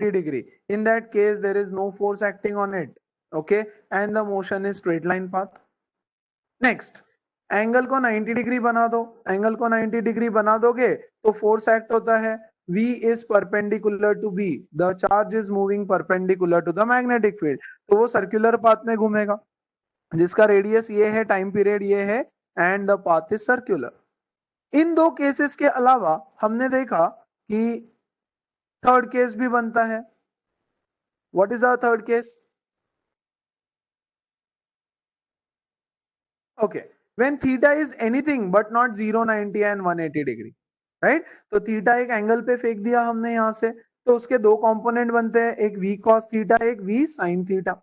degree. In that case, there is no force acting on it. Okay, and the motion is straight line path. Next, angle को 90 degree बना दो. Angle को 90 degree बना दोगे तो force act होता है. V is perpendicular to B. The charge is moving perpendicular to the magnetic field. तो वो सर्कुलर पाथ में घूमेगा, जिसका रेडियस ये है, टाइम पीरियड ये है, and the path is circular. इन दो केसेस के अलावा हमने देखा कि थर्ड केस भी बनता है. What is our third case? Okay, when theta is anything but not 0, 90 and 180 degree, right? तो थीटा एक एंगल पे फेंक दिया हमने यहां से, तो उसके दो कंपोनेंट बनते हैं, एक v cos थीटा, एक v sin theta.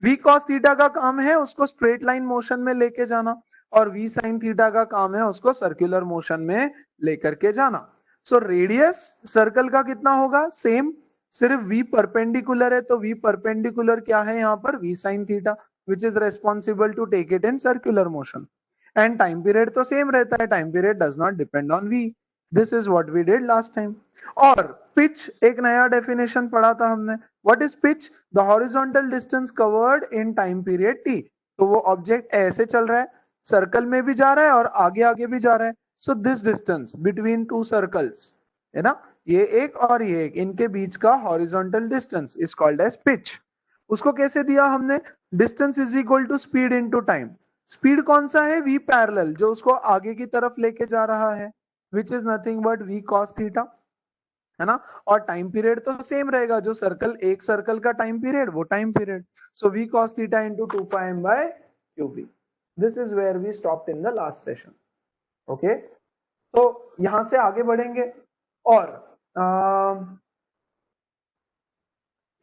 v cos theta का काम है उसको स्ट्रेट लाइन मोशन में लेके जाना, और v sin थीटा का काम है उसको सर्कुलर मोशन में लेकर के जाना. सो रेडियस सर्कल का कितना होगा? सेम, सिर्फ v परपेंडिकुलर है, तो v परपेंडिकुलर क्या है यहाँ पर? v sin theta, which is responsible to take it in circular motion. And time period तो same रहता है, time period does not depend on v. This is what we did last time. और pitch एक नया definition पढ़ा था हमने. What is pitch? The horizontal distance covered in time period t. तो वो object ऐसे चल रहा है, सर्कल में भी जा रहा है और आगे आगे भी जा रहा है. So this distance between two circles, है ना, ये एक और ये एक, इनके बीच का horizontal distance is called as pitch. उसको कैसे दिया हमने? Distance is equal to speed into time. Speed कौन सा है? v पैरेलल, जो उसको आगे की तरफ लेके जा रहा है, which is nothing but v cos theta, है ना. और टाइम पीरियड तो सेम रहेगा, जो सर्कल, एक सर्कल का टाइम पीरियड वो time period. So v cos theta into 2 pi m by qb. This is where we stopped in the last session. Okay, तो यहां से आगे बढ़ेंगे. और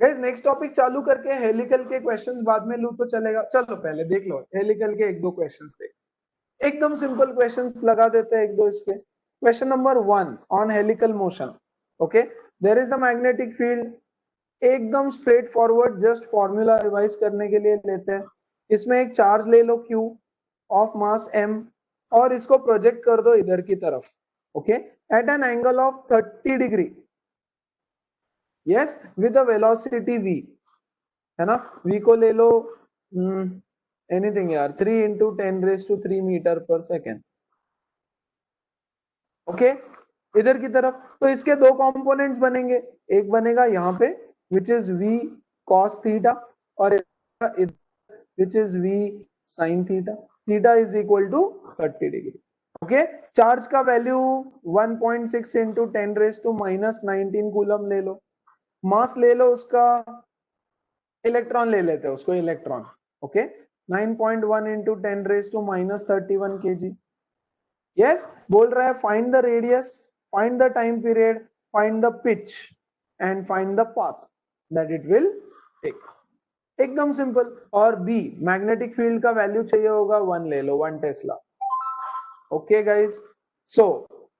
गाइस नेक्स्ट टॉपिक चालू करके हेलिकल के क्वेश्चंस बाद में लूं तो चलेगा? चलो पहले देख लो हेलिकल के एक दो क्वेश्चंस देख, एकदम सिंपल क्वेश्चंस लगा देते हैं एक दो इसके. Question number 1 on helical motion. Okay, there is a magnetic field. एकदम straightforward, just formula revise करने के लिए लेते हैं. इसमें एक चार्ज ले लो q ऑफ मास m, और इसको प्रोजेक्ट कर दो इधर की तरफ. Okay, at an angle of 30 degree. Yes, with a velocity v, है ना. v को ले लो एनीथिंग यार, 3 into 10⁻³ मीटर पर सेकेंड. ओके, इधर की तरफ. तो इसके दो कंपोनेंट्स बनेंगे, एक बनेगा यहाँ पे which is v cos theta, और which is v sin theta. Theta is equal to 30 degree. Okay, charge का वैल्यू 1.6 into 10⁻⁻19 कूलम ले लो. मास ले लो उसका, इलेक्ट्रॉन ले लेते हैं उसको, electron. Okay, 9.1 into 10⁻31 kg. Yes, बोल रहा है find the radius, find the time period, find the pitch and find the path that it will take. एकदम सिंपल. और बी, मैग्नेटिक फील्ड का वैल्यू चाहिए होगा 1, ले लो 1 टेस्ला. ओके गाइस, सो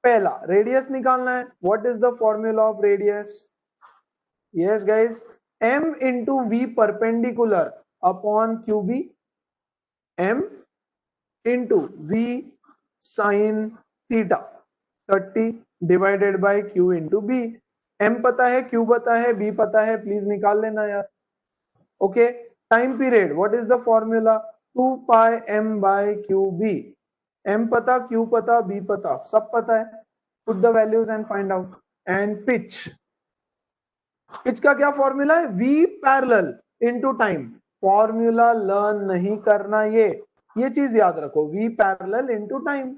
पहला रेडियस निकालना है. What is the formula of radius? Yes guys, m into v perpendicular upon qb, m into v sin theta 30 divided by q into b. m पता है, q पता है, b पता है, please निकाल लेना यार. Okay, time period, what is the formula? 2 pi m by qb. m पता, q पता, b पता, सब पता है. Put the values and find out. And pitch, pitch का क्या फॉर्मूला है? v parallel into time. Formula learn नहीं करना, ये चीज याद रखो, v parallel into time.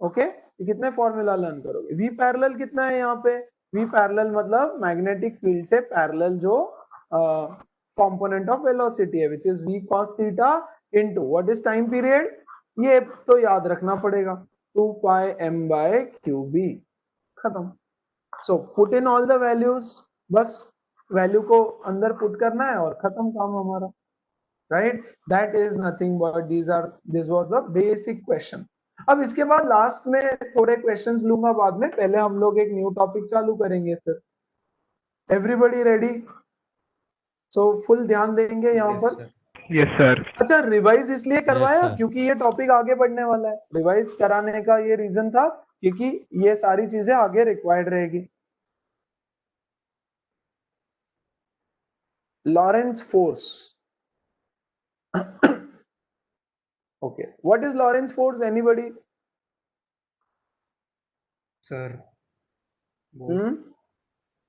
Okay, कितने फॉर्मूला लर्न करोगे? v पैरेलल कितना है यहाँ पे? v पैरेलल मतलब मैग्नेटिक फील्ड से पैरेलल जो कंपोनेंट ऑफ वेलोसिटी है, विच is v cos theta into what is time period, ये तो याद रखना पड़ेगा, 2 pi m by qb. खत्म. So put in all the values, बस वैल्यू को अंदर पुट करना है और खत्म काम हमारा. Right, that is nothing but this was the basic question. अब इसके बाद लास्ट में थोड़े क्वेश्चंस लूंगा बाद में, पहले हम लोग एक न्यू टॉपिक चालू करेंगे फिर. Everybody ready? सो फुल ध्यान देंगे यहाँ पर. Yes sir. अच्छा, रिवाइज इसलिए करवाया sir. क्योंकि ये टॉपिक आगे बढ़ने वाला है. रिवाइज कराने का ये रीजन था क्योंकि ये सारी चीजें आगे रिक्वायर्ड रहेगी. Lorentz force. Okay, what is Lorentz force? Anybody? Sir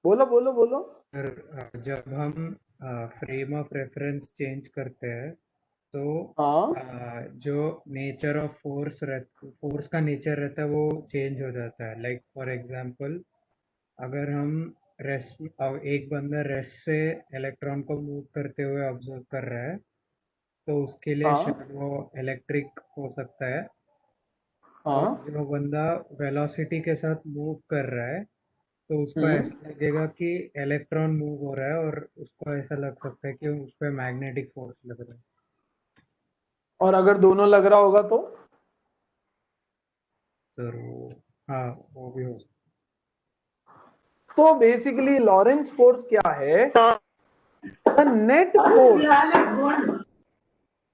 बोलो बोलो बोलो। सर जब हम फ्रेम ऑफ रेफरेंस चेंज करते हैं तो हाँ जो नेचर ऑफ फोर्स का नेचर रहता है वो चेंज हो जाता है। लाइक फॉर एग्जांपल, अगर हम रेस्ट एक बंदा रेस्ट से इलेक्ट्रॉन को मूव करते हुए ऑब्जर्व कर रहा है तो उसके लिए हाँ शायद वो इलेक्ट्रिक हो सकता है। और हाँ। जो बंदा वेलोसिटी के साथ मूव कर रहा है तो उसको हम्म। ऐसा लगेगा कि इलेक्ट्रॉन मूव हो रहा है और उसको ऐसा लग सकता है कि उस पर मैग्नेटिक फोर्स लग रहा है। और अगर दोनों लग रहा होगा तो? सर हाँ, वो भी हो सकता तो बेसिकली लॉरेंस फोर्स क्या है? The net force,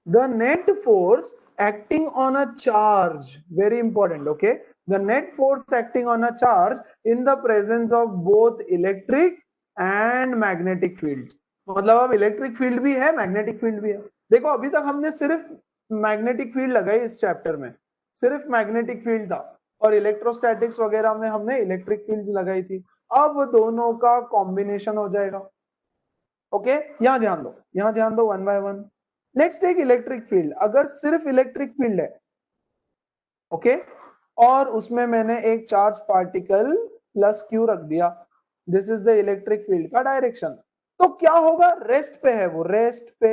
the net force acting on a charge, very important, okay, the net force acting on a charge in the presence of both electric and magnetic fields. मतलब अब electric field भी है, magnetic field भी है। देखो अभी तक हमने सिर्फ मैग्नेटिक फील्ड लगाई इस चैप्टर में, सिर्फ मैग्नेटिक फील्ड था, और इलेक्ट्रोस्टैटिक्स वगैरह में हमने इलेक्ट्रिक फील्ड लगाई थी। अब दोनों का कॉम्बिनेशन हो जाएगा। ओके, यहां ध्यान दो, यहां ध्यान दो, वन बाय वन। नेक्स्ट एक इलेक्ट्रिक फील्ड, अगर सिर्फ इलेक्ट्रिक फील्ड है, ओके, और उसमें मैंने एक चार्ज पार्टिकल प्लस क्यू रख दिया, this is the electric field का डायरेक्शन, तो क्या होगा? रेस्ट पे है वो, रेस्ट पे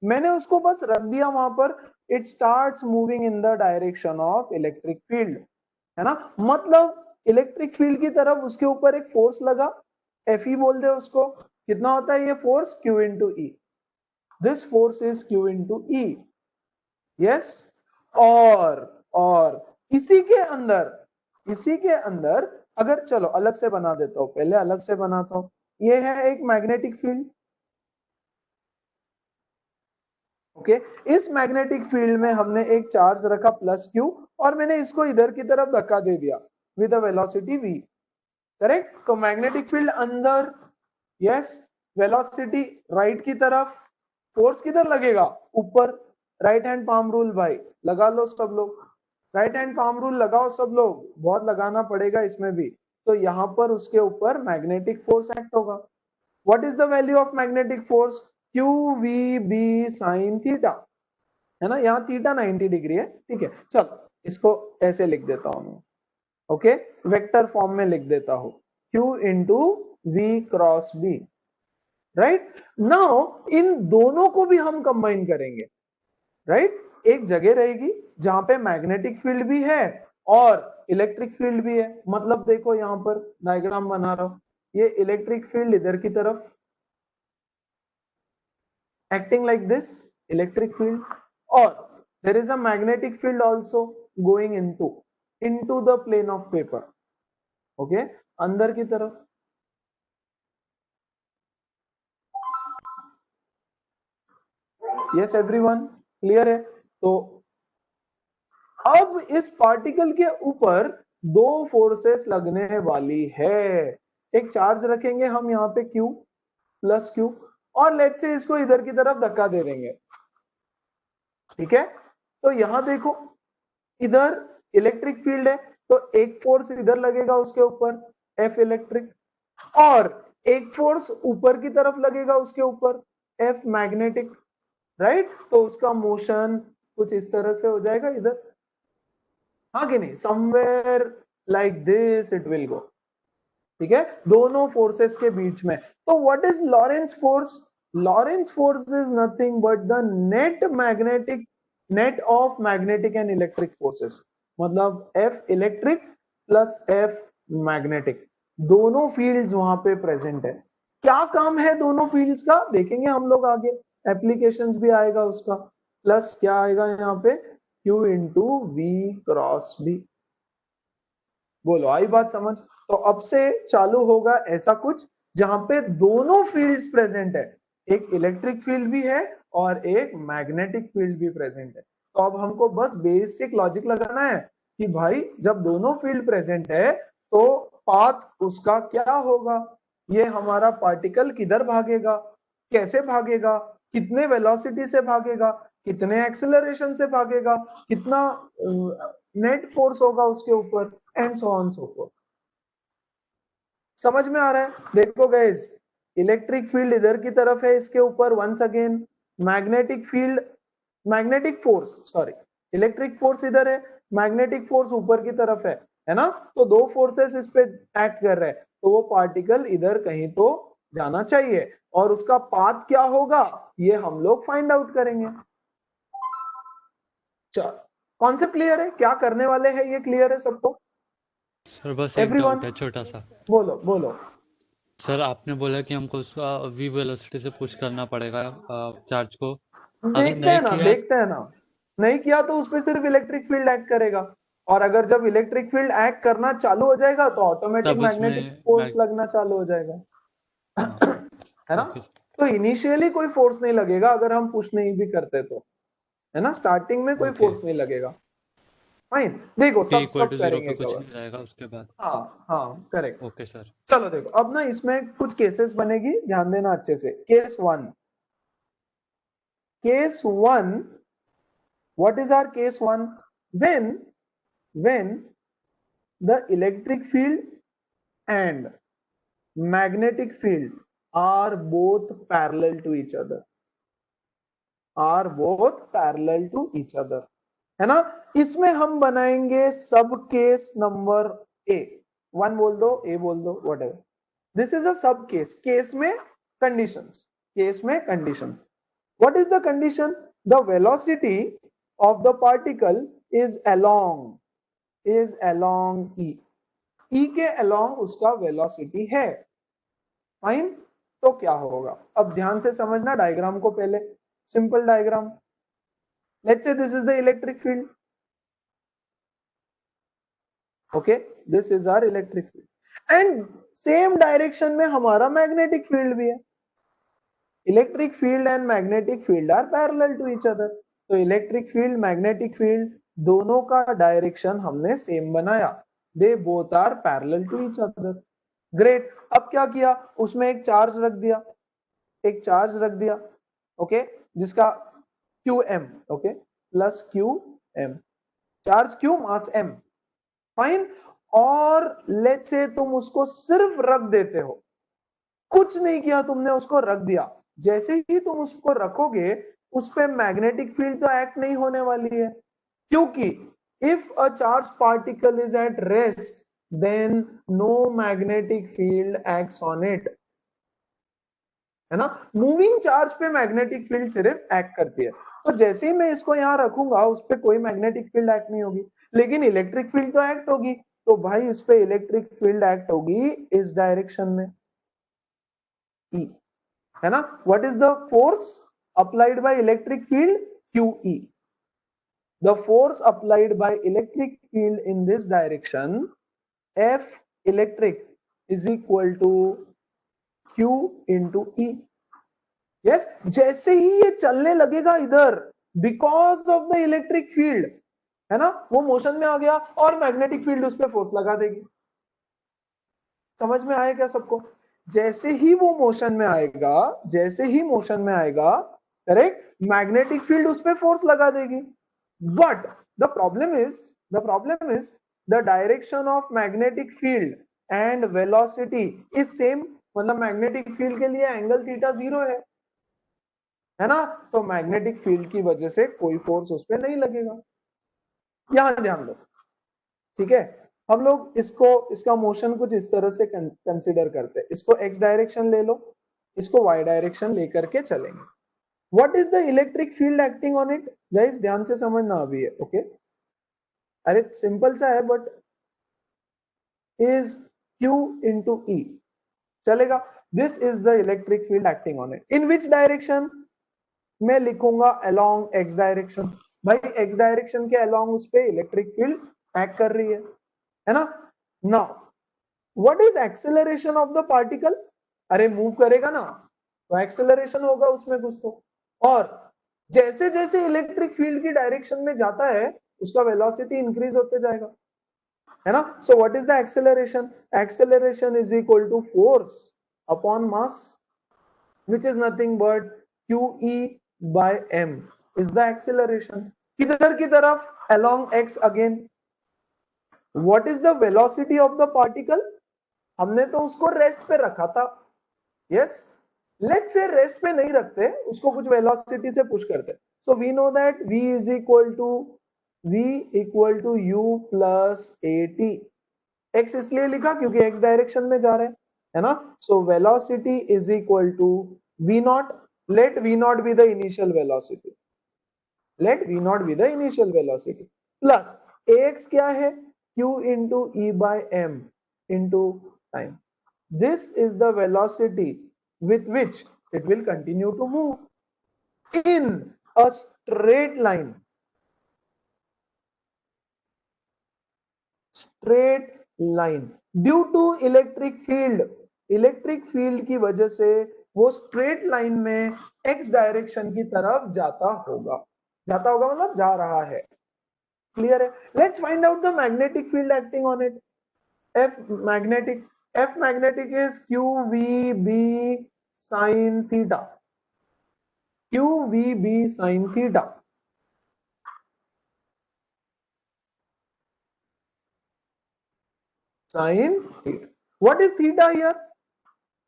मैंने उसको बस रख दिया वहां पर, it starts moving in the direction of electric field, है ना। मतलब इलेक्ट्रिक फील्ड की तरफ उसके ऊपर एक फोर्स लगा, एफ ई बोल दे उसको, कितना होता है ये force? Q into E, this force is Q into E, yes. और इसी के अंदर अगर, चलो अलग से बना देता हूं, पहले अलग से बनाता हूं, ये है एक मैग्नेटिक फील्ड, ओके। इस मैग्नेटिक फील्ड में हमने एक चार्ज रखा प्लस क्यू, और मैंने इसको इधर की तरफ धक्का दे दिया with a velocity v, correct. तो मैग्नेटिक फील्ड अंदर, यस, वेलोसिटी राइट की तरफ, फोर्स किधर लगेगा? ऊपर। राइट हैंड पाम रूल भाई लगा लो सब लोग, राइट हैंड पाम रूल लगाओ सब लोग, बहुत लगाना पड़ेगा इसमें भी। तो यहां पर उसके ऊपर मैग्नेटिक फोर्स एक्ट होगा। What is the value of magnetic force? Q V B sine theta, है ना। यहाँ थीटा 90 डिग्री है, ठीक है। चलो इसको ऐसे लिख देता हूं, ओके, वेक्टर फॉर्म में लिख देता हूं, Q into V cross B, right. Now इन दोनों को भी हम कंबाइन करेंगे, राइट। एक जगह रहेगी जहां पे मैग्नेटिक फील्ड भी है और इलेक्ट्रिक फील्ड भी है। मतलब देखो यहां पर डायग्राम बना रहा हूं, ये इलेक्ट्रिक फील्ड इधर की तरफ acting like this electric field, or there is a magnetic field also going into the plane of paper, okay, अंदर की तरफ। yes everyone, क्लियर है? तो अब इस पार्टिकल के ऊपर दो फोर्सेस लगने वाली है, एक चार्ज रखेंगे हम यहाँ पे Q प्लस Q, और लेट्स से इसको इधर की तरफ धक्का दे देंगे, ठीक है। तो यहां देखो, इधर इलेक्ट्रिक फील्ड है, तो एक फोर्स इधर लगेगा उसके ऊपर, एफ इलेक्ट्रिक, और एक फोर्स ऊपर की तरफ लगेगा उसके ऊपर, एफ मैग्नेटिक, राइट। तो उसका मोशन कुछ इस तरह से हो जाएगा इधर, हाँ कि नहीं, somewhere like this it will go, ठीक है, दोनों फोर्सेस के बीच में। तो what is Lorentz force? Lorentz force is nothing but the net of magnetic and electric forces, मतलब F electric plus F magnetic, दोनों फील्ड्स वहां पे प्रेजेंट है। क्या काम है दोनों फील्ड्स का देखेंगे हम लोग आगे, एप्लीकेशंस भी आएगा उसका। प्लस क्या आएगा यहाँ पे? Q into V cross B, बोलो आई बात समझ? तो अब से चालू होगा ऐसा कुछ जहां पे दोनों फील्ड्स प्रेजेंट है, एक इलेक्ट्रिक फील्ड भी है और एक मैग्नेटिक फील्ड भी प्रेजेंट है। तो अब हमको बस बेसिक लॉजिक लगाना है कि भाई जब दोनों फील्ड प्रेजेंट है तो पाथ उसका क्या होगा, ये हमारा पार्टिकल किधर भागेगा, कैसे भागेगा, कितने वेलोसिटी से भागेगा, कितने एक्सेलरेशन से भागेगा, कितना नेट फोर्स होगा उसके ऊपर, and so on so fourth. समझ में आ रहा है? देखो गाइस, इलेक्ट्रिक फील्ड इधर की तरफ है, इसके ऊपर once again magnetic field, magnetic force, sorry, electric force इधर है, मैग्नेटिक फोर्स ऊपर की तरफ है ना? तो दो फोर्सेस इस पे एक्ट कर रहे हैं, तो वो पार्टिकल इधर कहीं तो जाना चाहिए, और उसका पाथ क्या होगा ये हम लोग फाइंड आउट करेंगे। चलो, कॉन्सेप्ट क्लियर है, क्या करने वाले हैं ये क्लियर है सबको? सर बस एक एवरीवन डाउट है छोटा सा। बोलो बोलो। सर आपने बोला कि हमको उसका वी वेलोसिटी से पुश करना पड़ेगा चार्ज को। अगर देखते नहीं हैं ना, किया देखते हैं ना, नहीं किया तो उस पर सिर्फ इलेक्ट्रिक फील्ड एक्ट करेगा, और अगर जब इलेक्ट्रिक फील्ड एक्ट करना चालू हो जाएगा तो ऑटोमेटिक तब मैग्नेटिक उसमें फोर्स लगना चालू हो जाएगा। हाँ है ना? ओके तो इनिशियली कोई फोर्स नहीं लगेगा अगर हम पुश नहीं भी करते तो, है ना? स्टार्टिंग में कोई ओके। फोर्स नहीं लगेगा। फाइन, देखो टी सब इक्वल सब टू जीरो पे करेंगे कुछ कवर। नहीं रहेगा उसके बाद। हाँ हाँ करेक्ट। Okay sir. चलो देखो, अब ना इसमें कुछ केसेस बनेगी, ध्यान देना अच्छे से। Case one, case one, what is our case one? when the electric field and magnetic field are both parallel to each other, are both parallel to each other, है ना? इसमें हम बनाएंगे सब केस नंबर ए, वन बोल दो, ए बोल दो, what ever, this is a सब केस। केस में कंडीशंस, केस में conditions, what is the condition? The velocity of the particle is along e, e के along उसका वेलोसिटी है। फाइन, तो क्या होगा? अब ध्यान से समझना डायग्राम को, पहले simple diagram. Let's say this is the electric field, okay, this is our electric field, and same direction में हमारा मैग्नेटिक फील्ड भी है। Electric field and magnetic field are parallel to each other, तो electric field, magnetic field दोनों का direction हमने same बनाया, they both are parallel to each other. Great, अब क्या किया, उसमें एक चार्ज रख दिया, एक चार्ज रख दिया, ओके, जिसका QM, okay, plus QM, charge Q मास M, फाइन। और लेट्स से तुम उसको सिर्फ रख देते हो, कुछ नहीं किया तुमने, उसको रख दिया, जैसे ही तुम उसको रखोगे उस पे मैग्नेटिक फील्ड तो एक्ट नहीं होने वाली है, क्योंकि if a charge particle is at rest then no magnetic field acts on it, है ना? मूविंग चार्ज पे मैग्नेटिक फील्ड सिर्फ एक्ट करती है, तो जैसे ही मैं इसको यहां रखूंगा उस पे कोई मैग्नेटिक फील्ड एक्ट नहीं होगी, लेकिन इलेक्ट्रिक फील्ड तो एक्ट होगी, तो भाई इस पे इलेक्ट्रिक फील्ड एक्ट होगी इस डायरेक्शन में, E, है ना? What is the force applied by electric field? QE, the force applied by electric field in this direction, F electric is equal to Q into E। Yes, जैसे ही ये चलने लगेगा इधर, because of the electric field, है ना, वो motion में आ गया और मैग्नेटिक फील्ड उस पर फोर्स लगा देगी। समझ में आया क्या सबको? जैसे ही वो मोशन में आएगा, जैसे ही मोशन में आएगा, करेक्ट, मैग्नेटिक फील्ड उस पर फोर्स लगा देगी, but the problem is the direction of magnetic field and velocity is same, मतलब मैग्नेटिक फील्ड के लिए एंगल थीटा 0 है ना? तो मैग्नेटिक फील्ड की वजह से कोई फोर्स उस पर नहीं लगेगा। यहां ध्यान दो, ठीक है? हम लोग इसको, इसका मोशन कुछ इस तरह से कंसिडर करते हैं, इसको एक्स डायरेक्शन ले लो, इसको वाई डायरेक्शन लेकर के चलेंगे। What is the electric field acting on it? Guys ध्यान से समझना अभी है, ओके? अरे सिंपल सा है, but is Q into E, चलेगा? This is the electric field acting on it, in which direction? मैं लिखूंगा अलोंग एक्स डायरेक्शन, भाई एक्स डायरेक्शन के अलोंग उस पे इलेक्ट्रिक फील्ड एक्ट कर रही है ना? Now what is acceleration of the particle? अरे मूव करेगा ना, तो एक्सेलरेशन होगा उसमें कुछ तो, और जैसे जैसे इलेक्ट्रिक फील्ड की डायरेक्शन में जाता है उसका वेलोसिटी इंक्रीज होते जाएगा, है ना? So what is the acceleration? Acceleration is equal to force upon mass, which is nothing but QE by m is the acceleration. किधर की तरफ? along x again. What is the velocity of the particle? हमने तो उसको rest पे रखा था. yes, let's say rest पे नहीं रखते, उसको कुछ वेलोसिटी से पुश करते. so we know that v is equal to u plus at. x इसलिए लिखा क्योंकि x डायरेक्शन में जा रहे हैं, है ना. so velocity is equal to v naught. let v naught be the initial velocity. let v naught be the initial velocity plus ax क्या है? q into e by m into time. This is the velocity with which it will continue to move in a straight line. Straight line due to electric field. Electric field की वजह से वो straight line में x direction की तरफ जाता होगा. जाता होगा मतलब जा रहा है. क्लियर है? Let's find out the magnetic field acting on it. F magnetic is QVB sin theta. QVB sin theta. Sin theta. What is theta here?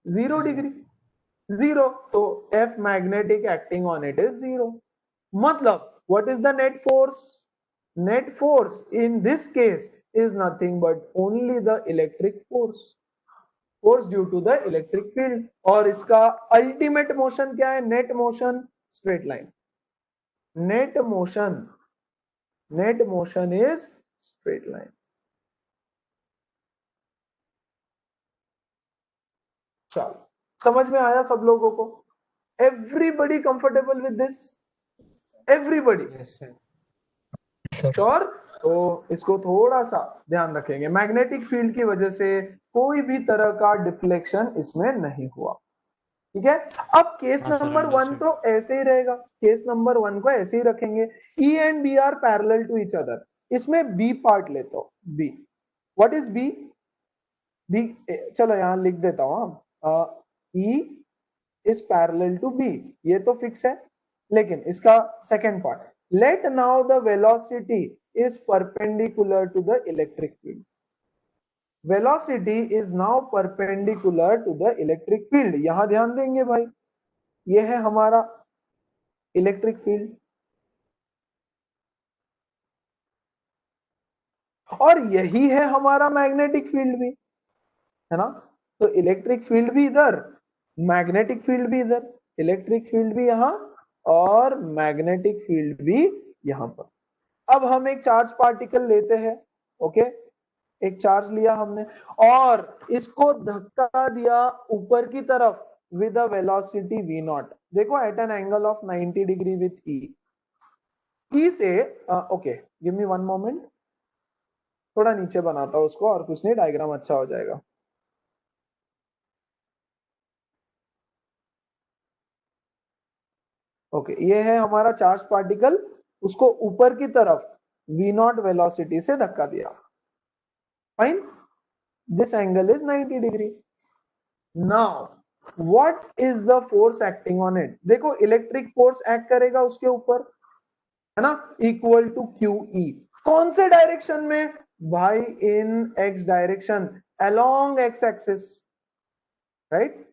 0 degree. 0. So F magnetic acting on it is 0. Matlab, what is the net force? Net force in this case is nothing but only the electric force. Force due to the electric field. और इसका ultimate motion क्या है? net motion straight line. net motion is straight line. चलो, समझ में आया सब लोगों को? Everybody comfortable with this? Everybody? yes sir. Sure? तो इसको थोड़ा सा ध्यान रखेंगे. मैग्नेटिक फील्ड की वजह से कोई भी तरह का डिफ्लेक्शन इसमें नहीं हुआ. ठीक है. अब केस हाँ, sir, नंबर 1 understood. तो ऐसे ही रहेगा. केस नंबर 1 को ऐसे ही रखेंगे. E and B are parallel to each other. इसमें B पार्ट लेता हूं. B, what is B? B, चलो यहां लिख देता हूं. E is parallel to B. ये तो फिक्स है. लेकिन इसका second part, let now the velocity is perpendicular to the electric field. Velocity is now perpendicular to the electric field. यहां ध्यान देंगे भाई, ये है हमारा इलेक्ट्रिक फील्ड और यही है हमारा मैग्नेटिक फील्ड भी, है ना. तो इलेक्ट्रिक फील्ड भी इधर, मैग्नेटिक फील्ड भी इधर. इलेक्ट्रिक फील्ड भी यहां और मैग्नेटिक फील्ड भी यहां पर. अब हम एक चार्ज पार्टिकल लेते हैं. ओके, एक चार्ज लिया हमने और इसको धक्का दिया ऊपर की तरफ with a velocity v naught. देखो at an angle of 90 degree with E से. Okay, give me one moment. थोड़ा नीचे बनाता हूं उसको और कुछ नहीं, डायग्राम अच्छा हो जाएगा. ओके, ये है हमारा चार्ज पार्टिकल. उसको ऊपर की तरफ v नॉट वेलोसिटी से धक्का दिया. Fine, this angle is 90 degree. Now what is the force acting on it? देखो इलेक्ट्रिक फोर्स एक्ट करेगा उसके ऊपर, है ना, इक्वल टू QE. कौन से डायरेक्शन में भाई? इन x direction, along x axis, right,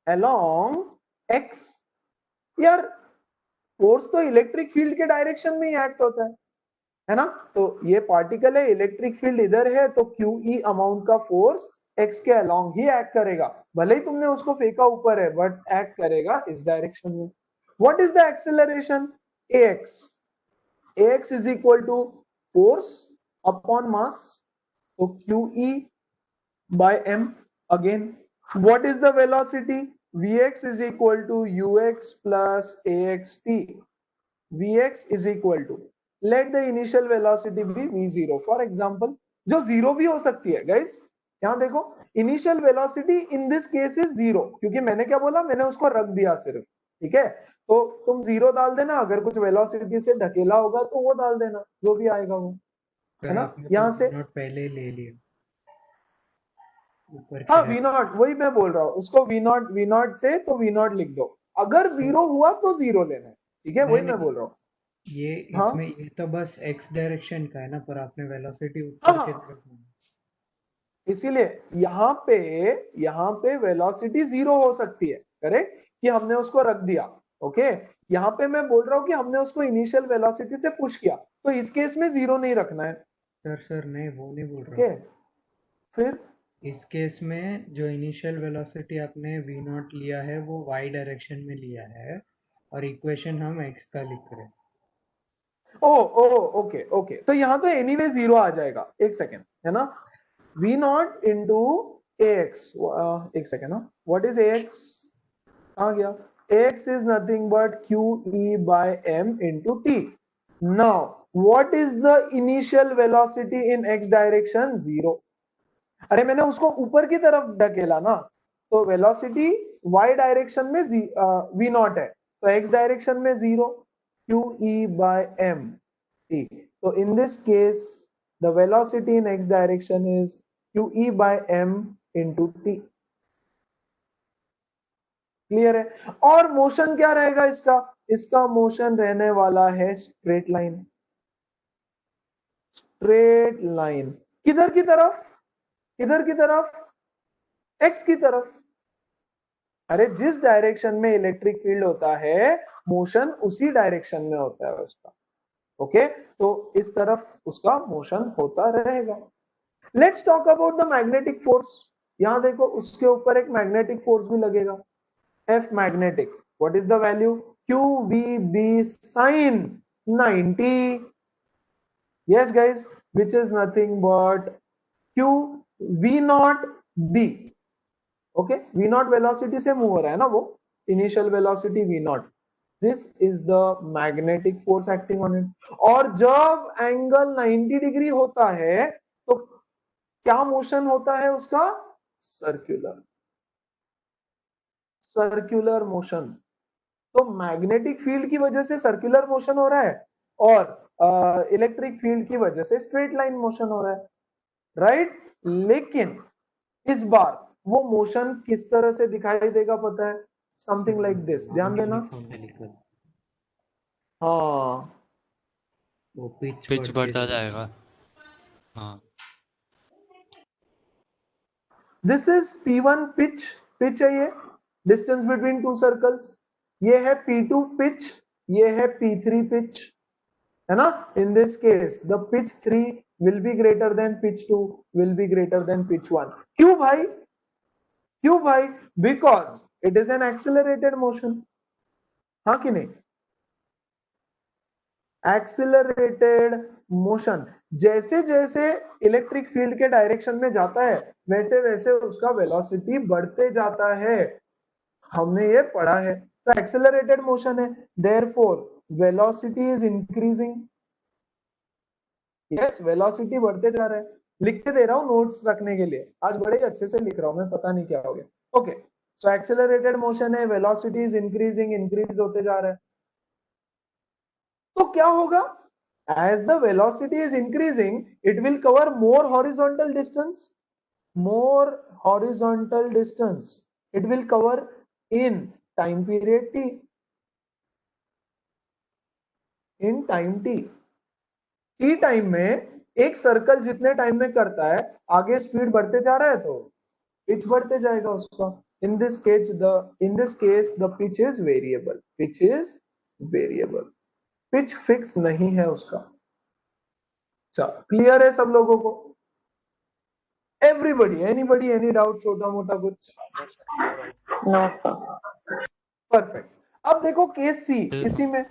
along x. यार फोर्स तो इलेक्ट्रिक फील्ड के डायरेक्शन में ही एक्ट होता है ना. तो ये पार्टिकल है, इलेक्ट्रिक फील्ड इधर है, तो QE अमाउंट का फोर्स x के अलोंग ही एक्ट करेगा. भले ही तुमने उसको फेंका ऊपर है, बट एक्ट करेगा इस डायरेक्शन में. What is the acceleration? ax. ax is equal to force upon mass, so QE by m. again, what is the velocity? Vx is equal to ux plus axt. Vx is equal to, let the initial velocity be v0 for example, जो zero भी हो सकती है guys. यहां देखो, initial velocity in this case is zero, क्योंकि मैंने क्या बोला, मैंने उसको रख दिया सिर्फ. ठीक है, तो तुम जीरो डाल देना. अगर कुछ वेलोसिटी से ढकेला होगा तो वो डाल देना, जो भी आएगा वो, है सर ना. आपने यहां तो से नोट पहले ही ले लिया. ऊपर हाँ की वी नॉट, वही मैं बोल रहा हूँ, उसको वी नॉट से तो वी नॉट लिख दो, अगर जीरो हुआ तो जीरो लेना है, ठीक है, नहीं वही मैं नहीं, बोल रहा हूँ। ये हाँ इसमें ये तो बस x डायरेक्शन का है ना, पर आपने वेलोसिटी हाँ ऊपर की हाँ, तरफ माना। इसीलिए यहाँ पे वेलोसिटी जीरो हो सकती है, करेक्ट, कि हमने उसको रख दिया, ओके। यहाँ पे मैं बोल रहा हूँ कि हमने उसको इनिशियल वेलोसिटी से पुश किया, तो इस केस में जीरो नहीं रखना है, सर नहीं, वो नहीं बोल रहा ओके। हूँ। फिर इस केस में जो इनिशियल वेलोसिटी आपने v नॉट लिया है वो y डायरेक्शन में लिया है, और इक्वेशन हम x का लिख रहे हैं। ओ ओ ओके ओके, तो यहाँ तो एनीवे जीरो आ जाएगा, एक सेकेंड, है ना, v नॉट इंटू ax, एक सेकेंड ना, व्हाट इज ax, आ गया, ax is nothing but qe by m into t. Now what is the initial velocity in x direction? Zero. अरे मैंने उसको ऊपर की तरफ ढकेला ना, तो वेलोसिटी y डायरेक्शन में v नॉट है, तो x डायरेक्शन में zero, qe by m t. तो in this case the velocity in x direction is qe by m into t. Clear है। और मोशन क्या रहेगा इसका, इसका मोशन रहने वाला है स्ट्रेट लाइन, स्ट्रेट लाइन, किधर की तरफ, किधर की तरफ, एक्स की तरफ। अरे जिस डायरेक्शन में इलेक्ट्रिक फील्ड होता है, मोशन उसी डायरेक्शन में होता है उसका, ओके, तो इस तरफ उसका मोशन होता रहेगा। Let's talk about the magnetic force. यहां देखो उसके ऊपर एक मैग्नेटिक फोर्स भी लगेगा, F magnetic. What is the value? QVB sin 90. Yes, guys, which is nothing but Q V naught B. Okay, V naught velocity से मूव हो रहा है ना वो, initial velocity V naught. This is the magnetic force acting on it. और जब angle 90 degree होता है तो क्या मोशन होता है उसका, सर्कुलर, सर्कुलर मोशन। तो मैग्नेटिक फील्ड की वजह से सर्कुलर मोशन हो रहा है, और इलेक्ट्रिक फील्ड की वजह से स्ट्रेट लाइन मोशन हो रहा है, राइट। लेकिन इस बार वो मोशन किस तरह से दिखाई देगा पता है, समथिंग लाइक दिस, ध्यान देना। यूनिफॉर्म, हाँ, वो पिच पिच बढ़ते बढ़ता जाएगा। जाएगा। हाँ, this is P1 pitch, pitch है ये, डिस्टेंस बिटवीन टू सर्कल्स। ये है P2 पिच, ये है P3 पिच, है ना। In this case the pitch 3 will be greater than pitch 2, will be greater than pitch 1। क्यों भाई, क्यों भाई, because it is an accelerated motion, हाँ कि नहीं, एक्सिलरेटेड मोशन। जैसे जैसे इलेक्ट्रिक फील्ड के डायरेक्शन में जाता है वैसे वैसे उसका वेलोसिटी बढ़ते जाता है, हमने ये पढ़ा है, तो एक्सिलरेटेड मोशन है, therefore velocity is increasing. Yes, velocity बढ़ते जा रहा है, लिख के दे रहा हूं नोट्स रखने के लिए, आज बड़े अच्छे से लिख रहा हूं मैं, पता नहीं क्या हो गया, ओके। सो एक्सेलरेटेड मोशन है, वेलोसिटी इज इंक्रीजिंग, इंक्रीज होते जा रहा है, तो क्या होगा, as the velocity is increasing it will cover more horizontal distance, more horizontal distance it will cover in time period t, in time t, T time में एक सर्कल जितने टाइम में करता है, आगे स्पीड बढ़ते जा रहा है तो पिच बढ़ते जाएगा उसका। In this case the pitch is variable, pitch is variable, pitch fix नहीं है उसका। चलो क्लियर है सब लोगों को, एवरीबडी, एनीबडी, एनी डाउट, छोटा मोटा कुछ, नो सर। परफेक्ट। अब देखो केस सी, इसी में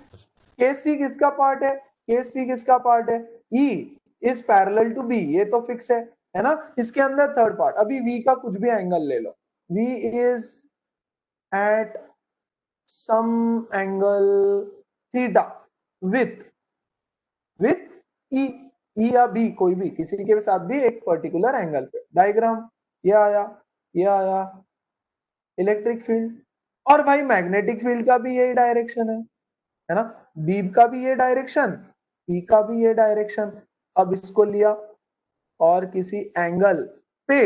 केस सी किसका पार्ट है, केस सी किसका पार्ट है, E is parallel to B, ये तो फिक्स है ना। इसके अंदर थर्ड पार्ट, अभी वी का कुछ भी एंगल ले लो, V is at some angle theta with E, E या बी, कोई भी किसी के साथ भी एक पर्टिकुलर एंगल पे, डायग्राम ये आया, ये आया इलेक्ट्रिक फील्ड, और भाई मैग्नेटिक फील्ड का भी यही डायरेक्शन है ना, बी का भी ये डायरेक्शन, ई का भी ये डायरेक्शन। अब इसको लिया और किसी एंगल पे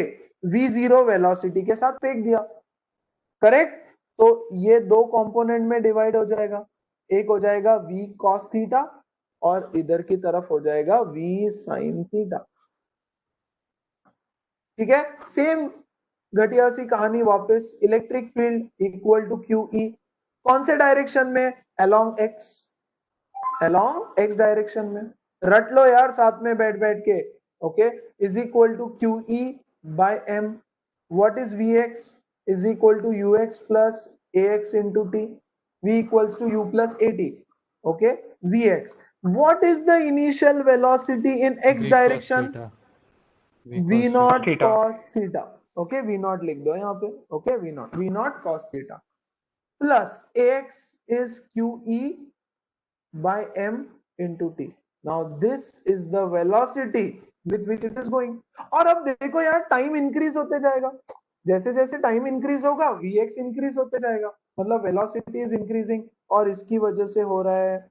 v0 वेलोसिटी के साथ फेंक दिया, करेक्ट। तो ये दो कंपोनेंट में डिवाइड हो जाएगा, एक हो जाएगा v cos थीटा और इधर की तरफ हो जाएगा v sin थीटा, ठीक है। सेम घटिया सी कहानी वापस, electric field equal to QE, कौन से डायरेक्शन में, अलोंग x डायरेक्शन में, रट लो यार साथ में बैठ बैठ के, okay, is equal to QE by m, what is Vx is equal to ux plus ax into t, v equals to u plus at, okay, Vx, what is the initial velocity in x v cos direction, theta v naught theta. cos theta, okay, v naught लिख दो यहाँ पे, okay, v naught cos theta plus ax is QE by m into t. Now this is the velocity with which it is going. और अब देखो यार time increase होते जाएगा, जैसे जैसे टाइम इंक्रीज होगा Vx इंक्रीज होते जाएगा, मतलब वेलोसिटी इज इंक्रीजिंग, और इसकी वजह से हो रहा है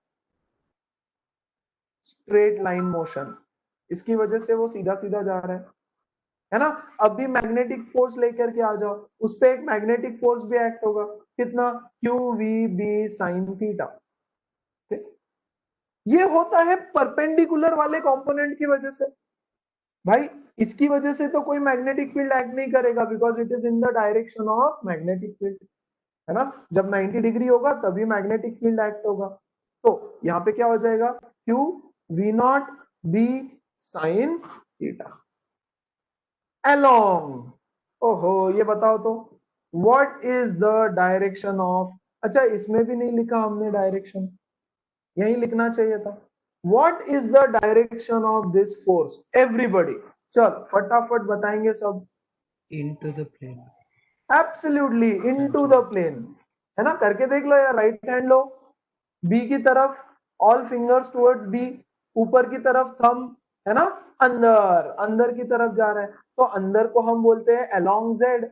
स्ट्रेट लाइन मोशन, इसकी वजह से वो सीधा सीधा जा रहा है ना। अब भी मैग्नेटिक फोर्स लेकर के आ जाओ, उस पे एक मैग्नेटिक फोर्स भी एक्ट होगा, कितना, QVB sin थीटा। ये होता है परपेंडिकुलर वाले कंपोनेंट की वजह से, भाई इसकी वजह से तो कोई मैग्नेटिक फील्ड एक्ट नहीं करेगा, because it is in the direction of magnetic field, है ना। जब 90 डिग्री होगा तभी मैग्नेटिक फील्ड एक्ट होगा। तो यहाँ पे क्या हो जाएगा, Q V naught B sin theta along, ओहो ये बताओ तो, what is the direction of, अच्छा इसमें भी नहीं लिखा हमने डायरेक्शन, यही लिखना चाहिए था, what is the direction of this force, everybody चल फटाफट बताएंगे सब, into the plane. Absolutely into the plane, है ना, करके देख लो यार, राइट हैंड लो, बी की तरफ, ऑल फिंगर्स टुवर्ड्स बी, ऊपर की तरफ थंब, है ना, अंदर अंदर की तरफ जा रहा है, तो अंदर को हम बोलते हैं अलोंग जेड।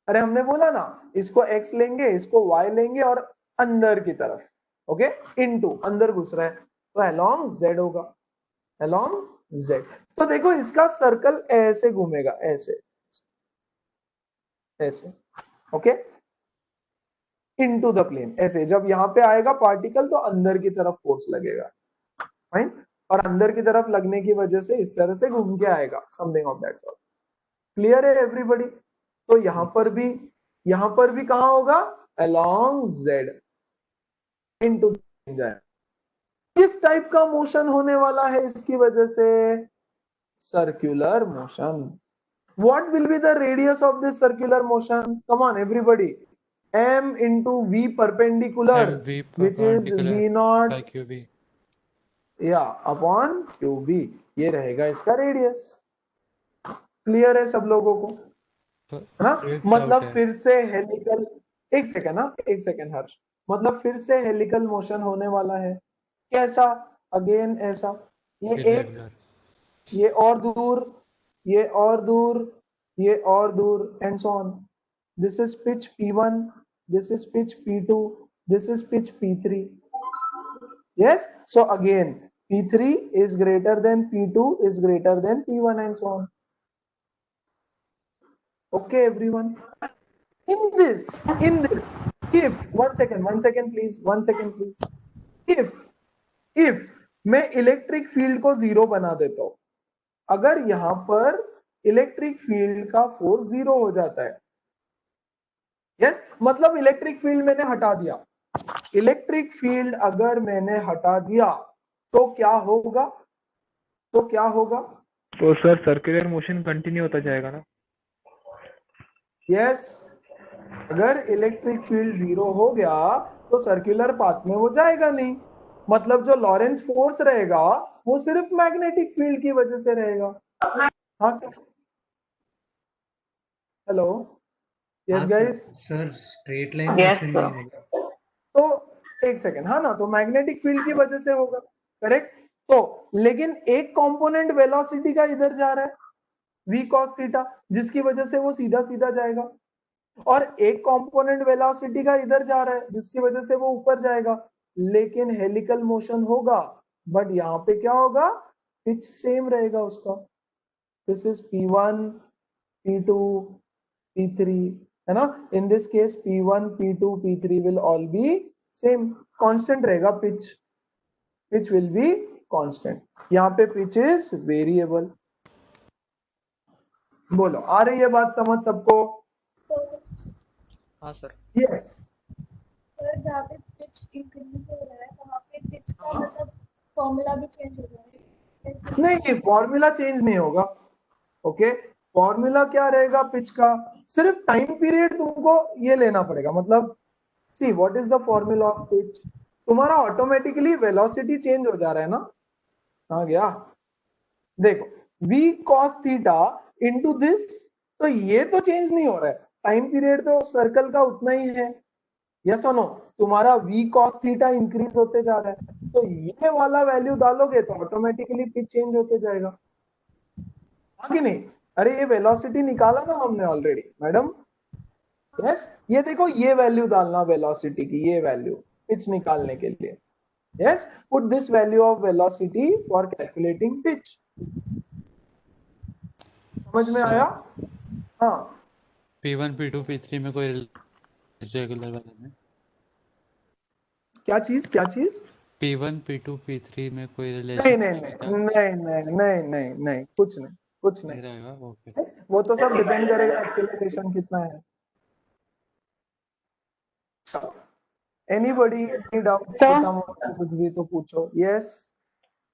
अरे हमने बोला ना, इसको x लेंगे, इसको y लेंगे और अंदर की तरफ, ओके, इनटू अंदर घुस रहा है, तो अलोंग z होगा, अलोंग z। तो देखो इसका सर्कल ऐसे घूमेगा, ऐसे ऐसे, ओके, इनटू द प्लेन, ऐसे जब यहाँ पे आएगा पार्टिकल तो अंदर की तरफ फोर्स लगेगा, फाइन, और अंदर की तरफ लगने की वजह से इस तरह से घूम के आएगा, something of that sort. Clear है एवरीबॉडी। तो यहाँ पर भी कहां होगा, अलोंग z, इनटू जाए। किस टाइप का मोशन होने वाला है इसकी वजह से, circular motion. What will be the radius of this circular motion? Come on, everybody. M into V perpendicular, mv which is perpendicular V naught, by qb, upon QB, ये रहेगा इसका रेडियस। क्लियर है सब लोगों को, तो है ना। एक मतलब डाउट है, फिर से हेलिकल, एक सेकंड ना, एक सेकंड हर्ष, मतलब फिर से हेलिकल मोशन होने वाला है, कैसा, अगेन ऐसा, ये एक, irregular, ये और दूर, ये और दूर, ये और दूर, and so on. This is pitch P1, this is pitch P2, this is pitch P3. Yes, so again P3 is greater than P2 is greater than P1 and so on. Okay everyone, in this, if one second please, if मैं electric field को zero बना देता हूं, अगर यहां पर electric field का force zero हो जाता है, यस, मतलब इलेक्ट्रिक फील्ड मैंने हटा दिया, इलेक्ट्रिक फील्ड अगर मैंने हटा दिया तो क्या होगा, तो सर सर्कुलर मोशन कंटिन्यू होता जाएगा ना। यस, अगर इलेक्ट्रिक फील्ड जीरो हो गया तो सर्कुलर पाथ में वो जाएगा नहीं, मतलब जो लॉरेंस फोर्स रहेगा वो सिर्फ मैग्नेटिक फील्ड की वजह से रहेगा। हाँ, hello, yes guys, sir straight line Yes, motion sir. नहीं होगा। तो एक सेकेंड, हाँ ना, तो मैग्नेटिक फील्ड की वजह से होगा, करेक्ट। तो लेकिन एक कंपोनेंट वेलोसिटी का इधर जा रहा है v cos थीटा, जिसकी वजह से वो सीधा सीधा जाएगा, और एक कंपोनेंट वेलोसिटी का इधर जा रहा है जिसकी वजह से वो ऊपर जाएगा, लेकिन हेलिकल मोशन होगा, बट यहाँ पे क्या होगा, पिच सेम रहेगा उसका, this is P1, P2, P3, है ना? In this case P1, P2, P3 will all be same, constant रहेगा pitch, pitch will be constant. यहाँ पे pitch is variable. बोलो, आ रही है बात समझ सबको? हाँ सर। Yes. सर जहाँ पे पिच इंक्रीज हो रहा है वहाँ पे पिच का मतलब फॉर्मूला भी चेंज हो रहा है? नहीं, फॉर्मूला चेंज नहीं होगा. ओके, फॉर्मूला क्या रहेगा पिच का? सिर्फ टाइम पीरियड तुमको ये लेना पड़ेगा. मतलब see what is the formula of pitch? तुम्हारा ऑटोमेटिकली वेलोसिटी चेंज हो जा रहा है ना? कहाँ गया? देखो, v cos theta into this, तो ये तो चेंज नहीं हो रहा है. टाइम पीरियड तो सर्कल का उतना ही है. यस और नो? तुम्हारा v cos थीटा इंक्रीज होते जा रहा है, तो ये वाला वैल्यू डालोगे तो ऑटोमेटिकली पिच चेंज होते जाएगा. हाँ कि नहीं? अरे ये वेलोसिटी निकाला ना हमने ऑलरेडी मैडम. यस, ये देखो, ये वैल्यू डालना वेलोसिटी की, ये वैल्यू पिच निकालने के लिए. Yes, put this value of velocity for calculating pitch. समझ में आया? हाँ. P1, P2, P3 में कोई रेगुलर वाला में? क्या चीज, क्या चीज? P1, P2, P3 में कोई नहीं रिलेशन नहीं नहीं नहीं नहीं नहीं नहीं नहीं, कुछ नहीं, कुछ नहीं. नहीं रहेगा? ओके. Yes, वो तो सब डिपेंड करेगा एक्सेलरेशन कितना है. Anybody any doubt? छोटा मोटा कुछ भी तो पूछो. Yes.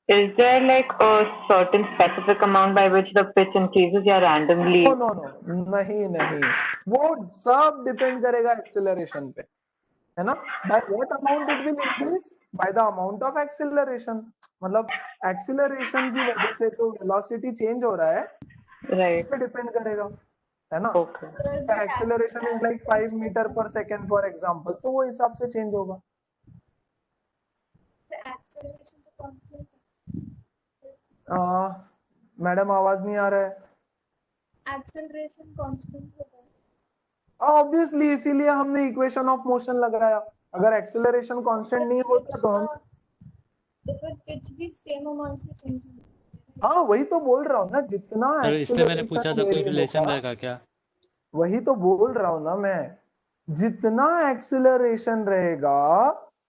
Is there like a certain specific amount by which the pitch increases या randomly? नो नो नो, नहीं नहीं, वो सब डिपेंड करेगा एक्सेलरेशन पे, है ना? By what amount it will increase? By the amount of acceleration. मतलब एक्सेलरेशन की वजह से जो वेलोसिटी चेंज हो रहा है Right. उस पे डिपेंड करेगा, है ना? Okay. Acceleration is like 5 metre per second for example, तो वो हिसाब से चेंज होगा. एक्सेलरेशन तो कांस्टेंट है. मैडम आवाज नहीं आ रहा है. एक्सेलरेशन कांस्टेंट होगा. ऑब्वियसली, इसीलिए हमने इक्वेशन ऑफ मोशन लगाया. अगर एक्सेलरेशन कांस्टेंट नहीं होता तो हम, तो फिर पिच भी सेम अमाउंट से चेंज होगा. हाँ वही तो बोल रहा हूँ ना, जितना सर इसलिए मैंने पूछा था कोई रिलेशन होगा, रहेगा क्या? वही तो बोल रहा हूँ ना मैं, जितना एक्सेलरेशन रहेगा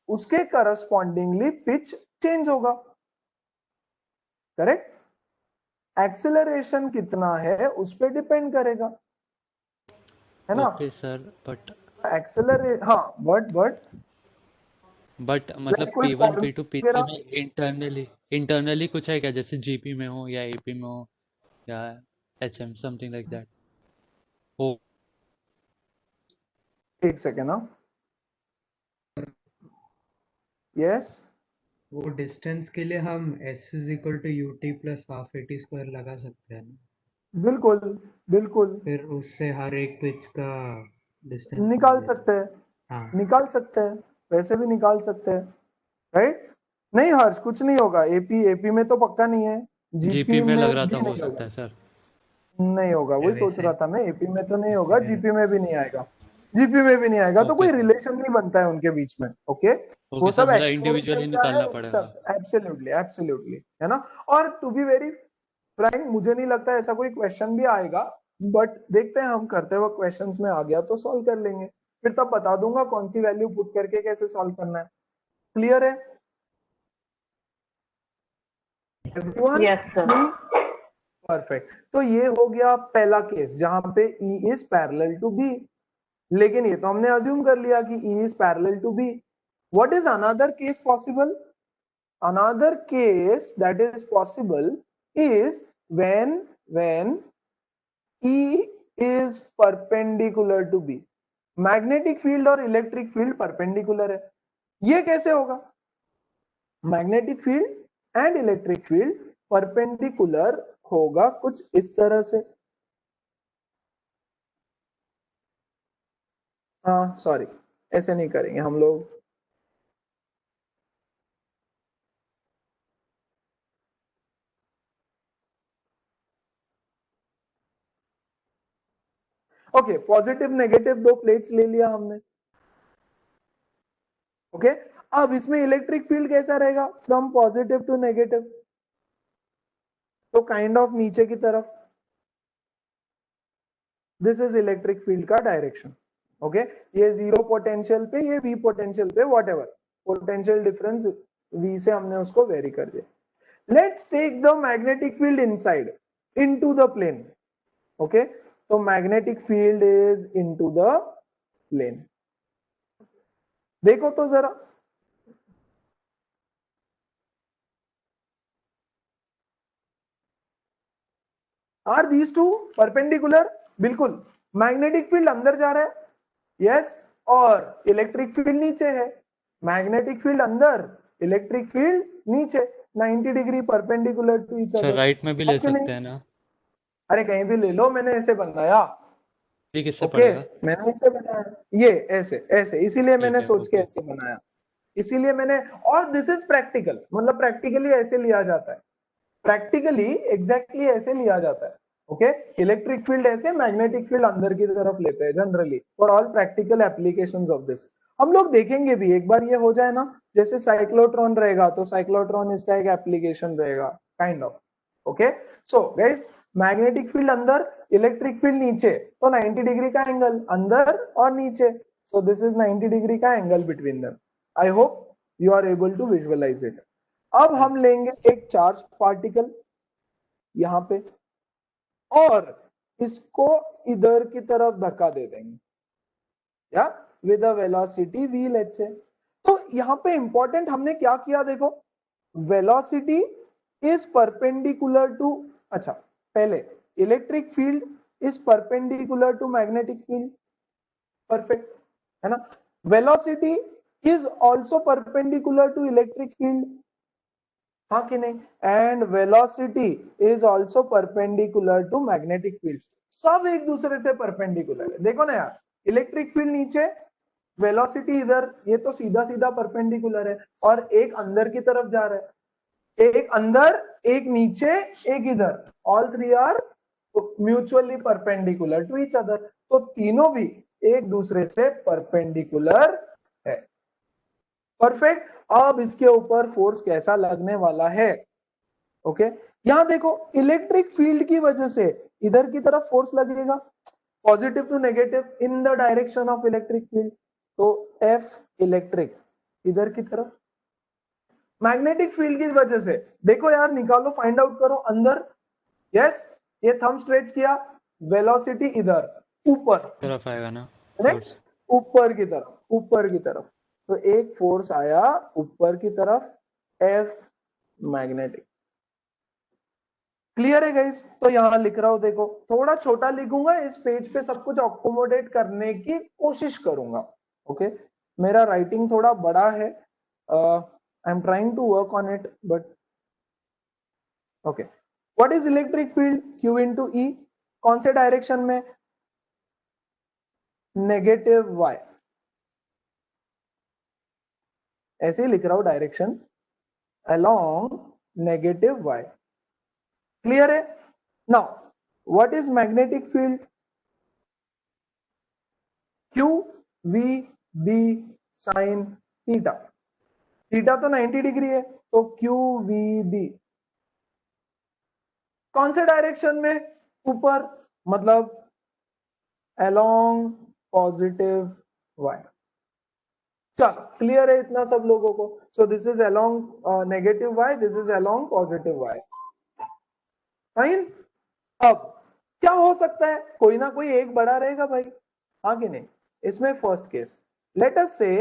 उसके करस्पॉन्डिंगली पिच चेंज होगा. करेक्ट? एक्सेलरेशन कितना है उस पे डिपेंड करेगा, है ना? ओके सर, बट एक्सेलरेट, हाँ, बट मतलब कोई P1, फॉर्मूला P2, P3 में इंटरनली कुछ है क्या? जैसे GP में हो या AP में हो या HM, समथिंग लाइक दैट हो? एक सेकेंड ना. यस, वो डिस्टेंस के लिए हम s is equal to ut plus half at square लगा सकते हैं ना? बिल्कुल बिल्कुल फिर उससे हर एक पिच का डिस्टेंस निकाल सकते हैं, हाँ. निकाल सकते हैं, वैसे भी निकाल सकते हैं. राइट? नहीं हर्ष, कुछ नहीं होगा. एपी में तो पक्का नहीं है. GP में लग रहा भी था हो नहीं सकता होगा. है सर. नहीं होगा, वही सोच वैसे- रहा था मैं. एपी में तो नहीं होगा, वैसे- जीपी में भी नहीं आएगा. जीपी में भी नहीं आएगा तो Okay, कोई sir. रिलेशन नहीं बनता है उनके बीच में. ओके, वो ओके सर, सब मतलब इंडिविजुअली निकालना पड़ेगा. एब्सोल्युटली एब्सोल्युटली, है ना? और टू बी वेरी फ्रैंक, मुझे नहीं लगता ऐसा कोई क्वेश्चन भी आएगा, बट देखते हैं, हम करते हुए क्वेश्चंस में आ गया तो सॉल्व कर लेंगे. फिर तब बता दूंगा कौन सी वैल्यू पुट करके कैसे सॉल्व करना है. क्लियर है everyone? Yes, sir. परफेक्ट. तो ये हो गया पहला केस जहां पे E is parallel to B. लेकिन ये तो हमने अज्यूम कर लिया कि E is parallel to B. What is another case possible? Another case that is possible is when E is perpendicular to B. Magnetic field और इलेक्ट्रिक फील्ड परपेंडिकुलर है. ये कैसे होगा? Magnetic field and electric field perpendicular होगा कुछ इस तरह से. हाँ सॉरी, ऐसे नहीं करेंगे हम लोग. ओके, पॉजिटिव नेगेटिव दो प्लेट्स ले लिया हमने. ओके, अब इसमें इलेक्ट्रिक फील्ड कैसा रहेगा? फ्रॉम पॉजिटिव टू नेगेटिव, तो काइंड ऑफ नीचे की तरफ. दिस इज इलेक्ट्रिक फील्ड का डायरेक्शन। ओके, ये जीरो पोटेंशियल पे, ये वी पोटेंशियल पे, व्हाटएवर पोटेंशियल डिफरेंस वी से हमने उसको वेरी कर दिया। Let's take the magnetic field inside into the plane. Okay, तो magnetic field is into the plane. देखो तो जरा, आर दीज टू परपेंडिकुलर? बिल्कुल। मैग्नेटिक फील्ड अंदर जा रहा है, यस, और इलेक्ट्रिक फील्ड नीचे है। मैग्नेटिक फील्ड अंदर, इलेक्ट्रिक फील्ड नीचे, 90 डिग्री परपेंडिकुलर टू ईच अच्छा अदर। राइट में भी ले सकते हैं ना? अरे कहीं भी ले लो, मैंने ऐसे बनाया। ये किससे ओके, पड़ेगा? मैंने ऐसे बनाया, ये ऐसे ऐसे, इसीलिए ठीक मैंने है, सोच के ओके। ऐसे बनाया, इसीलिए मैंने। और दिस इज प्रैक्टिकल, मतलब प्रैक्टिकली ऐसे लिया जाता है, प्रैक्टिकली एग्जैक्टली ऐसे लिया जाता है। ओके, इलेक्ट्रिक फील्ड ऐसे, मैग्नेटिक फील्ड अंदर की तरफ लेते हैं generally for all practical applications of this. हम लोग देखेंगे भी, एक बार ये हो जाए ना, जैसे साइक्लोट्रॉन रहेगा तो साइक्लोट्रॉन इसका एक एप्लीकेशन रहेगा kind of. Okay, so guys, magnetic field अंदर, इलेक्ट्रिक फील्ड नीचे, तो 90 डिग्री का एंगल अंदर और नीचे, सो दिस इज 90 डिग्री का angle between them. I hope you are able to visualise it. अब हम लेंगे एक चार्ज पार्टिकल यहां पे, और इसको इधर की तरफ धक्का दे देंगे, या with a velocity v, let's say. तो यहां पे इंपॉर्टेंट हमने क्या किया, देखो, वेलोसिटी इज परपेंडिकुलर टू, अच्छा पहले electric field is perpendicular to magnetic field, perfect है ना। Velocity is also perpendicular to electric field, हाँ कि नहीं, and velocity is also perpendicular to magnetic field. सब एक दूसरे से परपेंडिकुलर है, देखो ना यार, इलेक्ट्रिक फील्ड नीचे, वेलोसिटी इधर, ये तो सीधा सीधा परपेंडिकुलर है, और एक अंदर की तरफ जा रहा है, एक अंदर, एक नीचे, एक इधर, all three are mutually perpendicular to each other, तो तीनों भी एक दूसरे से परपेंडिकुलर है। परफेक्ट। अब इसके ऊपर फोर्स कैसा लगने वाला है? ओके, यहां देखो, इलेक्ट्रिक फील्ड की वजह से इधर की तरफ फोर्स लगेगा, positive to negative in the direction of electric field, तो एफ इलेक्ट्रिक इधर की तरफ। मैग्नेटिक फील्ड की वजह से देखो यार, निकालो, फाइंड आउट करो, अंदर, यस, ये थंब स्ट्रेच किया, वेलोसिटी इधर ऊपर तरफ आएगा ना करेक्ट, फोर्स? ऊपर की तरफ, ऊपर की तरफ, तो एक फोर्स आया ऊपर की तरफ, एफ मैग्नेटिक। क्लियर है गाइस? तो यहां लिख रहा हूं, देखो थोड़ा छोटा लिखूंगा, इस पेज पे सब कुछ अकोमोडेट करने की कोशिश करूंगा। ओके, मेरा राइटिंग थोड़ा बड़ा है, I am trying to work on it, but okay. What is electric field? Q into E, कौन से डायरेक्शन में? नेगेटिव y, ऐसे ही लिख रहा हूं direction, along negative y। Clear है? Now what is magnetic field? Q V B sin theta, theta तो 90 degree है, तो Q V B कौन से डायरेक्शन में? ऊपर, मतलब along पॉजिटिव y। चलो क्लियर है इतना सब लोगों को? सो this is along negative y, this is along positive y, fine. अब क्या हो सकता है, कोई ना कोई एक बड़ा रहेगा भाई, हाँ कि नहीं? इसमें फर्स्ट केस, लेट अस से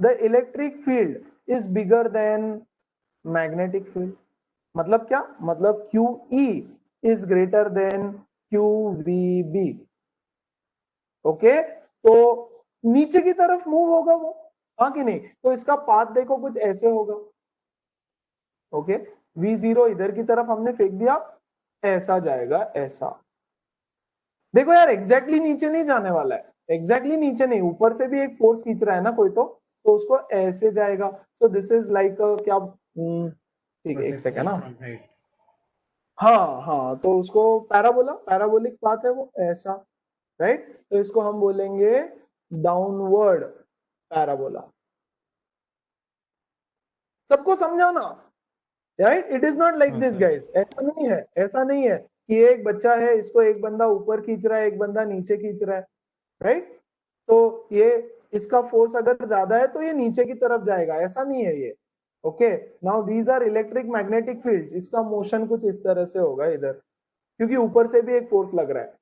the electric field is bigger than magnetic field, मतलब क्या, मतलब QE is greater then QVB। Okay, तो नीचे की तरफ मूव होगा वो, हाँ कि नहीं? तो इसका पाथ देखो कुछ ऐसे होगा। ओके, V0 इधर की तरफ हमने फेंक दिया, ऐसा जाएगा, ऐसा। देखो यार, एग्जैक्टली नीचे नहीं जाने वाला है, एग्जैक्टली नीचे नहीं, ऊपर से भी एक फोर्स खींच रहा है ना कोई, तो उसको ऐसे जाएगा। सो दिस इज लाइक क्या, ठीक है, एक सेकेंड ना, हाँ हाँ, तो उसको पैराबोला, पैराबोलिक पाथ है वो, ऐसा, राइट? तो इसको हम बोलेंगे डाउनवर्ड पैराबोला। सबको समझाओ ना, right? It is not like this guys, ऐसा नहीं है, ऐसा नहीं है कि ये एक बच्चा है, इसको एक बंदा ऊपर खींच रहा है, एक बंदा नीचे खींच रहा है, राइट? तो ये इसका फोर्स अगर ज्यादा है तो ये नीचे की तरफ जाएगा, ऐसा नहीं है ये। Okay, now these are electric magnetic fields, इसका मोशन कुछ इस तरह से होगा इधर, क्योंकि ऊपर से भी एक फोर्स लग रहा है,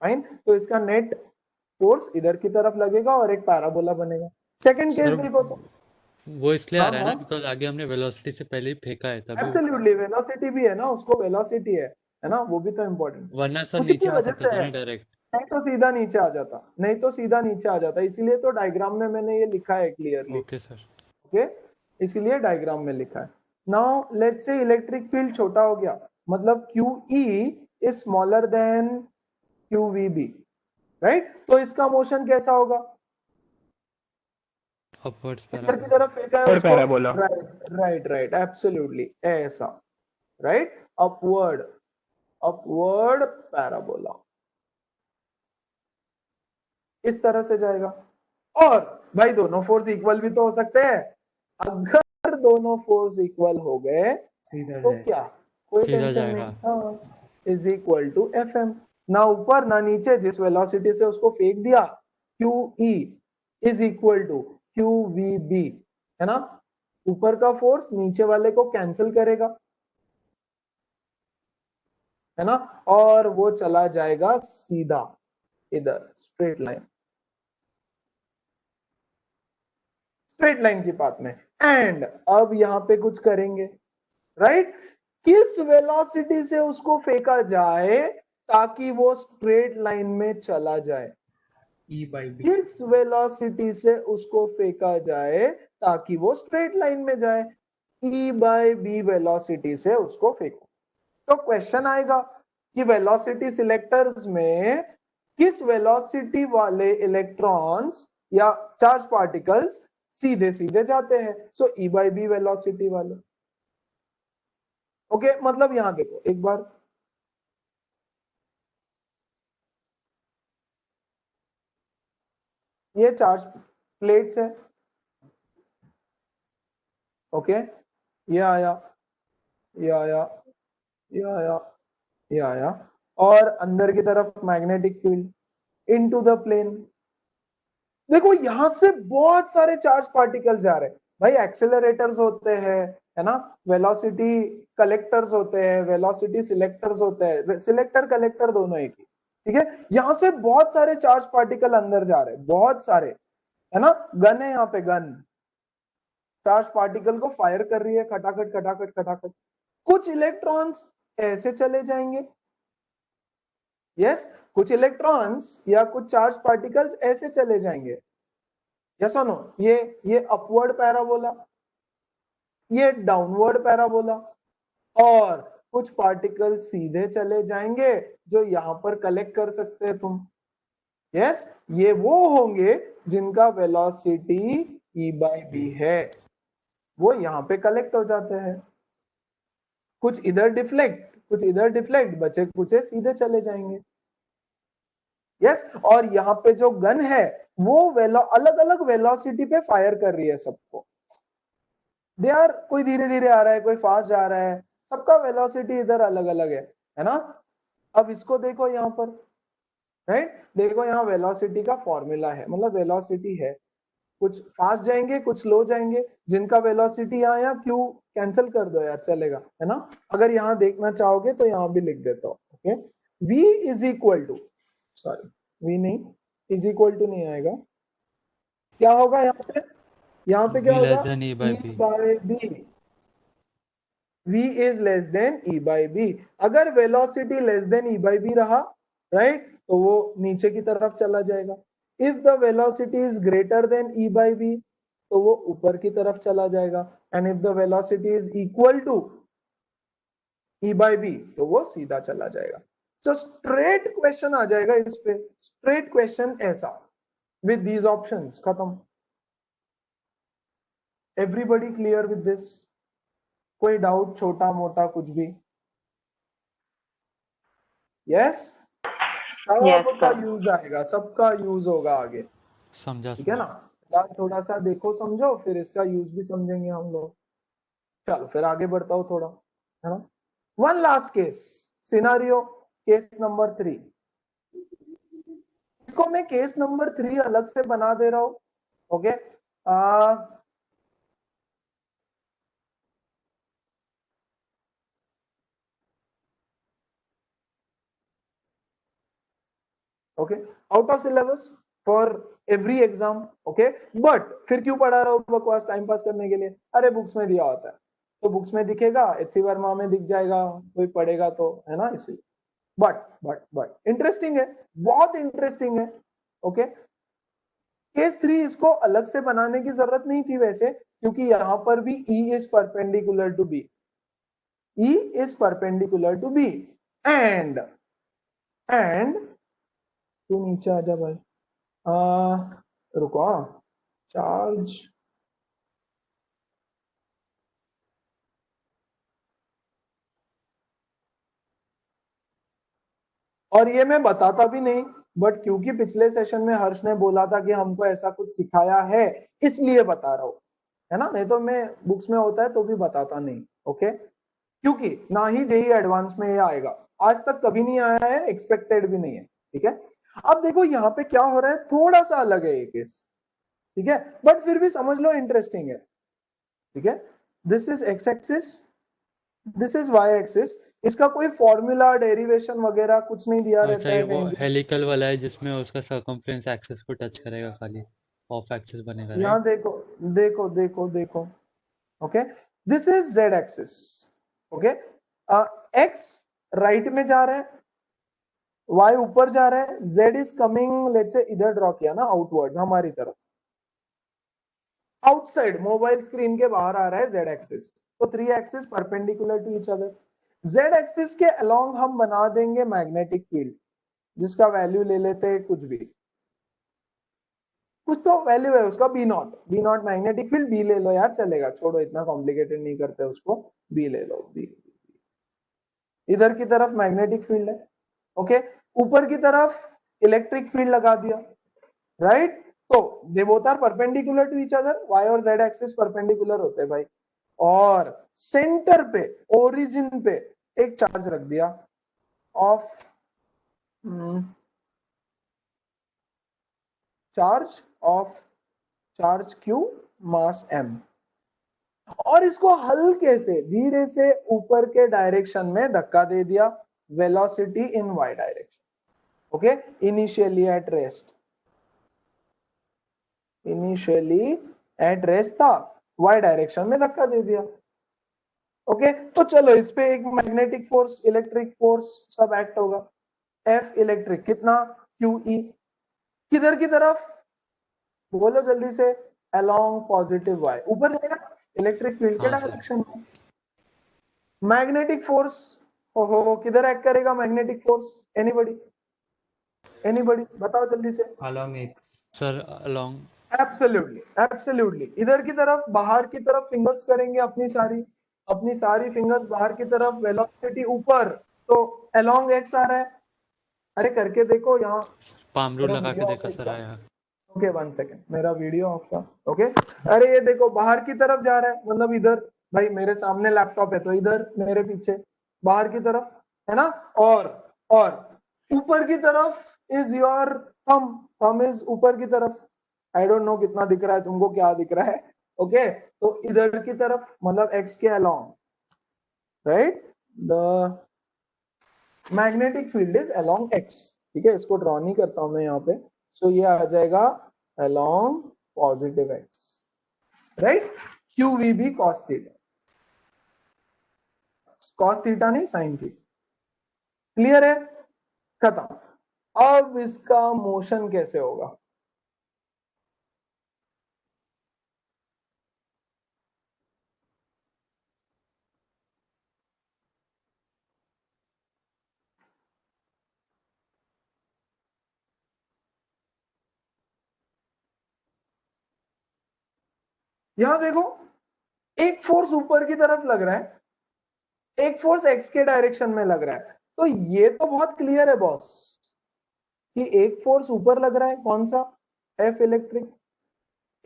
फाइन। तो इसका नेट फोर्स इधर की तरफ लगेगा और एक पैराबोला बनेगा। सेकंड केस सर देखो तो, वो इसलिए आ हाँ रहा है ना हाँ, बिकॉज आगे हमने वेलोसिटी से पहले ही फेंका है तभी एब्सोल्युटली, वेलोसिटी भी है ना, उसको वेलोसिटी है ना, वो भी तो इम्पोर्टेंट है, वरना सर उसी की नीचे आ वजह सकता से था है। ना डायरेक्ट। नहीं तो सीधा नीचे आ जाता, नहीं तो सीधा नीचे आ जाता, इसीलिए तो डायग्राम में मैंने ये लिखा है क्लियरली। Okay sir. ओके, इसीलिए डायग्राम में लिखा है। Now let's say electric field छोटा हो गया, मतलब QE is smaller than QVB, right? तो इसका मोशन कैसा होगा? अपवर्ड्स इधर की पैराबोला। तरफ फेंका है और उसको, parabola. Right right right, absolutely ऐसा, राइट? अपवर्ड, अपवर्ड पैराबोला, इस तरह से जाएगा। और भाई दोनों फोर्स इक्वल भी तो हो सकते हैं, अगर दोनों फोर्स इक्वल हो गए सीधा तो जाए। क्या, कोई सीधा टेंशन नहीं, जाएगा। हाँ, इज इक्वल टू FM, ना ऊपर ना नीचे, जिस वेलोसिटी से उसको फेंक दिया QE is equal to QVB, है ना? ऊपर का फोर्स नीचे वाले को कैंसिल करेगा, है ना, और वो चला जाएगा सीधा इधर, स्ट्रेट लाइन, स्ट्रेट लाइन की बात में। एंड अब यहां पे कुछ करेंगे, राइट? किस वेलोसिटी से उसको फेंका जाए ताकि वो स्ट्रेट लाइन में चला जाए? E/B। किस वेलोसिटी से उसको फेंका जाए ताकि वो स्ट्रेट लाइन में जाए? E/B वेलोसिटी से उसको फेंको। तो क्वेश्चन आएगा कि वेलोसिटी सिलेक्टर्स में किस वेलोसिटी वाले इलेक्ट्रॉन्स या चार्ज पार्टिकल्स सीधे सीधे जाते हैं? सो E/B वेलोसिटी वाले। ओके, मतलब यहां देखो एक बार, ये चार्ज प्लेट्स है, ओके, ये आया, ये आया, ये आया, ये आया, और अंदर की तरफ magnetic field into the plane. देखो यहां से बहुत सारे चार्ज पार्टिकल्स जा रहे हैं भाई, एक्सेलरेटर्स होते हैं, है ना, वेलोसिटी कलेक्टर्स होते हैं, वेलोसिटी सिलेक्टर्स होते हैं, सिलेक्टर कलेक्टर दोनों एक ही, ठीक है? यहां से बहुत सारे चार्ज पार्टिकल अंदर जा रहे हैं, बहुत सारे, है ना? गन है यहाँ पे, गन चार्ज पार्टिकल को फायर कर रही है, खटाखट खटाखट खटाखट। कुछ इलेक्ट्रॉन्स ऐसे चले जाएंगे, यस, कुछ इलेक्ट्रॉन्स या कुछ चार्ज पार्टिकल्स ऐसे चले जाएंगे, यस और नो? ये अपवर्ड पैराबोला, ये डाउनवर्ड पैराबोला, और कुछ पार्टिकल सीधे चले जाएंगे जो यहां पर कलेक्ट कर सकते हैं तुम, यस, ये वो होंगे जिनका वेलोसिटी E/B है, वो यहां पे कलेक्ट हो जाते हैं। कुछ इधर डिफ्लेक्ट, कुछ इधर डिफ्लेक्ट, बचे कुछ सीधे चले जाएंगे, यस। और यहाँ पे जो गन है वो अलग अलग वेलोसिटी पे फायर कर रही है सबको, दे आर, कोई धीरे धीरे आ रहा है, कोई फास्ट जा रहा है, सबका वेलोसिटी इधर अलग अलग है ना? अब इसको देखो यहाँ पर, राइट? देखो यहाँ वेलोसिटी का फॉर्मूला है, मतलब वेलोसिटी है, कुछ फास्ट जाएंगे कुछ स्लो जाएंगे, जिनका वेलोसिटी यहाँ या क्यू कैंसिल कर दो यार, चलेगा, है ना? अगर यहाँ देखना चाहोगे तो यहाँ भी लिख देता हूँ, okay, v is equal to, sorry v नहीं, इज इक्वल टू नहीं आएगा, क्या होगा यहाँ पे क्या V होगा? less than E/B। E/B, v is less than E/B। अगर वेलोसिटी लेस देन E/B रहा, राइट, तो वो नीचे की तरफ चला जाएगा। If the velocity is greater than E/B, तो वो ऊपर की तरफ चला जाएगा। And if the velocity is equal to E/B, तो वो सीधा चला जाएगा। तो स्ट्रेट क्वेश्चन आ जाएगा इस पे, स्ट्रेट क्वेश्चन ऐसा, विद दीज ऑप्शंस, खत्म। Everybody clear with this? कोई डाउट छोटा मोटा कुछ भी? यस, सबका sir. यूज आएगा, सबका यूज होगा आगे, समझा ठीक है सर। ना? थोड़ा सा देखो समझो, फिर इसका यूज भी समझेंगे हम लोग। चलो फिर आगे बढ़ता हूँ थोड़ा, है ना? One last case scenario, case number 3, इसको मैं केस नंबर 3 अलग से बना दे रहा हूं। Okay, okay, out of syllabus for every exam. Okay, but फिर क्यों पढ़ा रहा हूं बकवास टाइम पास करने के लिए? अरे बुक्स में दिया होता है तो बुक्स में दिखेगा, एचसी वर्मा में दिख जाएगा, कोई पढ़ेगा तो, है ना, इसलिए। बट इंटरेस्टिंग है, बहुत इंटरेस्टिंग है। ओके, केस 3 इसको अलग से बनाने की जरूरत नहीं थी वैसे, क्योंकि यहां पर भी E is perpendicular to B, E is perpendicular to B and तू नीचे आ जा भाई, रुको, चार्ज, और ये मैं बताता भी नहीं, बट क्योंकि पिछले सेशन में हर्ष ने बोला था कि हमको ऐसा कुछ सिखाया है, इसलिए बता रहा हूं, है ना, नहीं तो मैं बुक्स में होता है तो भी बताता नहीं। ओके, क्योंकि ना ही जेई एडवांस में ये आएगा, आज तक कभी नहीं आया है, एक्सपेक्टेड भी नहीं है। ठीक है, अब देखो यहाँ पे क्या हो रहा है, थोड़ा सा अलग है ये केस, ठीक है, बट फिर भी समझ लो इंटरेस्टिंग है। ठीक है, this is X axis, this is Y axis, इसका कोई फॉर्मूला डेरिवेशन वगैरह कुछ नहीं दिया रहता अच्छा, ये है वो कहीं भी। हेलिकल वाला है जिसमें उसका सर्कमफ्रेंस एक्सिस को टच करेगा, खाली ऑफ एक्सिस बनेगा, यहाँ राइट? देखो देखो देखो देखो, okay, this is Z axis. Okay, x right में जा रहा है, वाई ऊपर जा रहा है, Z is coming, let's say इधर ड्रॉ किया ना, आउटवर्ड्स हमारी तरफ, आउटसाइड मोबाइल स्क्रीन के बाहर आ रहा है जेड एक्सिस, तो 3 axis perpendicular to each other. Z axis के अलोंग हम बना देंगे मैग्नेटिक फील्ड, जिसका वैल्यू ले लेते हैं कुछ भी, कुछ तो वैल्यू है उसका, B naught magnetic field, B ले लो यार, चलेगा, छोड़ो इतना कॉम्प्लिकेटेड नहीं करते उसको, बी ले लो, बी। इधर की तरफ मैग्नेटिक फील्ड है, ओके, ऊपर की तरफ इलेक्ट्रिक फील्ड लगा दिया, राइट, तो they both are perpendicular to each other, Y और जेड एक्सिस परपेंडिकुलर होते हैं भाई, और सेंटर पे, ओरिजिन पे एक चार्ज रख दिया of charge Q, mass M, और इसको हल्के से धीरे से ऊपर के डायरेक्शन में धक्का दे दिया, velocity in Y direction. Okay, initially at rest था, वाई डायरेक्शन में धक्का दे दिया। ओके, तो चलो इस पे एक मैग्नेटिक फोर्स, इलेक्ट्रिक फोर्स सब एक्ट होगा, एफ इलेक्ट्रिक कितना, क्यू ई, किधर की तरफ बोलो जल्दी से, अलोंग पॉजिटिव वाई, ऊपर जाएगा इलेक्ट्रिक फील्ड के हाँ सर। डायरेक्शन में। मैग्नेटिक फोर्स, ओहो, किधर एक्ट करेगा मैग्नेटिक फोर्स, एनीबडी बताओ जल्दी से। along x। Sir along, absolutely इधर की तरफ, बाहर की तरफ फिंगर्स करेंगे अपनी सारी फिंगर्स बाहर की तरफ, वेलोसिटी ऊपर, तो अलोंग एक्स आ रहा है, अरे करके देखो यहाँ, पाम रूल मेरा लगा के वीडियो ऑफ देखा सर, था, आया। ओके 1 सेकेंड, मेरा वीडियो ऑफ था। ओके, अरे ये देखो बाहर की तरफ जा रहा है, मतलब इधर, भाई मेरे सामने लैपटॉप है तो इधर, मेरे पीछे बाहर की तरफ, है ना, और ऊपर की तरफ इज योर थम इज ऊपर की तरफ, आई डोंट नो कितना दिख रहा है तुमको, क्या दिख रहा है, ओके, तो इधर की तरफ मतलब एक्स के along, right, the magnetic field is along x. ठीक है, इसको ड्रॉ नहीं करता हूं मैं यहाँ पे, सो ये आ जाएगा along positive X, right, Q V B cos theta, cos theta नहीं साइन थीटा, क्लियर है, खत्म। अब इसका मोशन कैसे होगा, यहां देखो, एक फोर्स ऊपर की तरफ लग रहा है, एक फोर्स एक्स के डायरेक्शन में लग रहा है, तो ये तो बहुत क्लियर है बॉस कि एक फोर्स ऊपर लग रहा है, कौन सा, एफ इलेक्ट्रिक,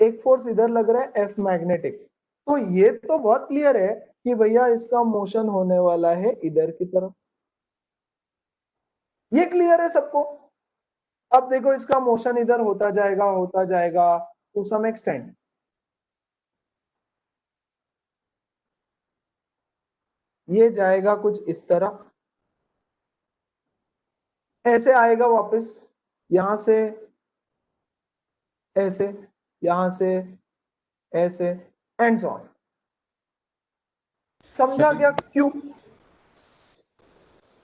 एक फोर्स इधर लग रहा है एफ मैग्नेटिक, तो ये तो बहुत क्लियर है कि भैया इसका मोशन होने वाला है इधर की तरफ, ये क्लियर है सबको? अब देखो इसका मोशन इधर होता जाएगा टू सम एक्सटेंट। ये जाएगा कुछ इस तरह, ऐसे आएगा वापस, यहां से ऐसे, यहां से ऐसे, एंड सो ऑन। समझा क्या क्यों?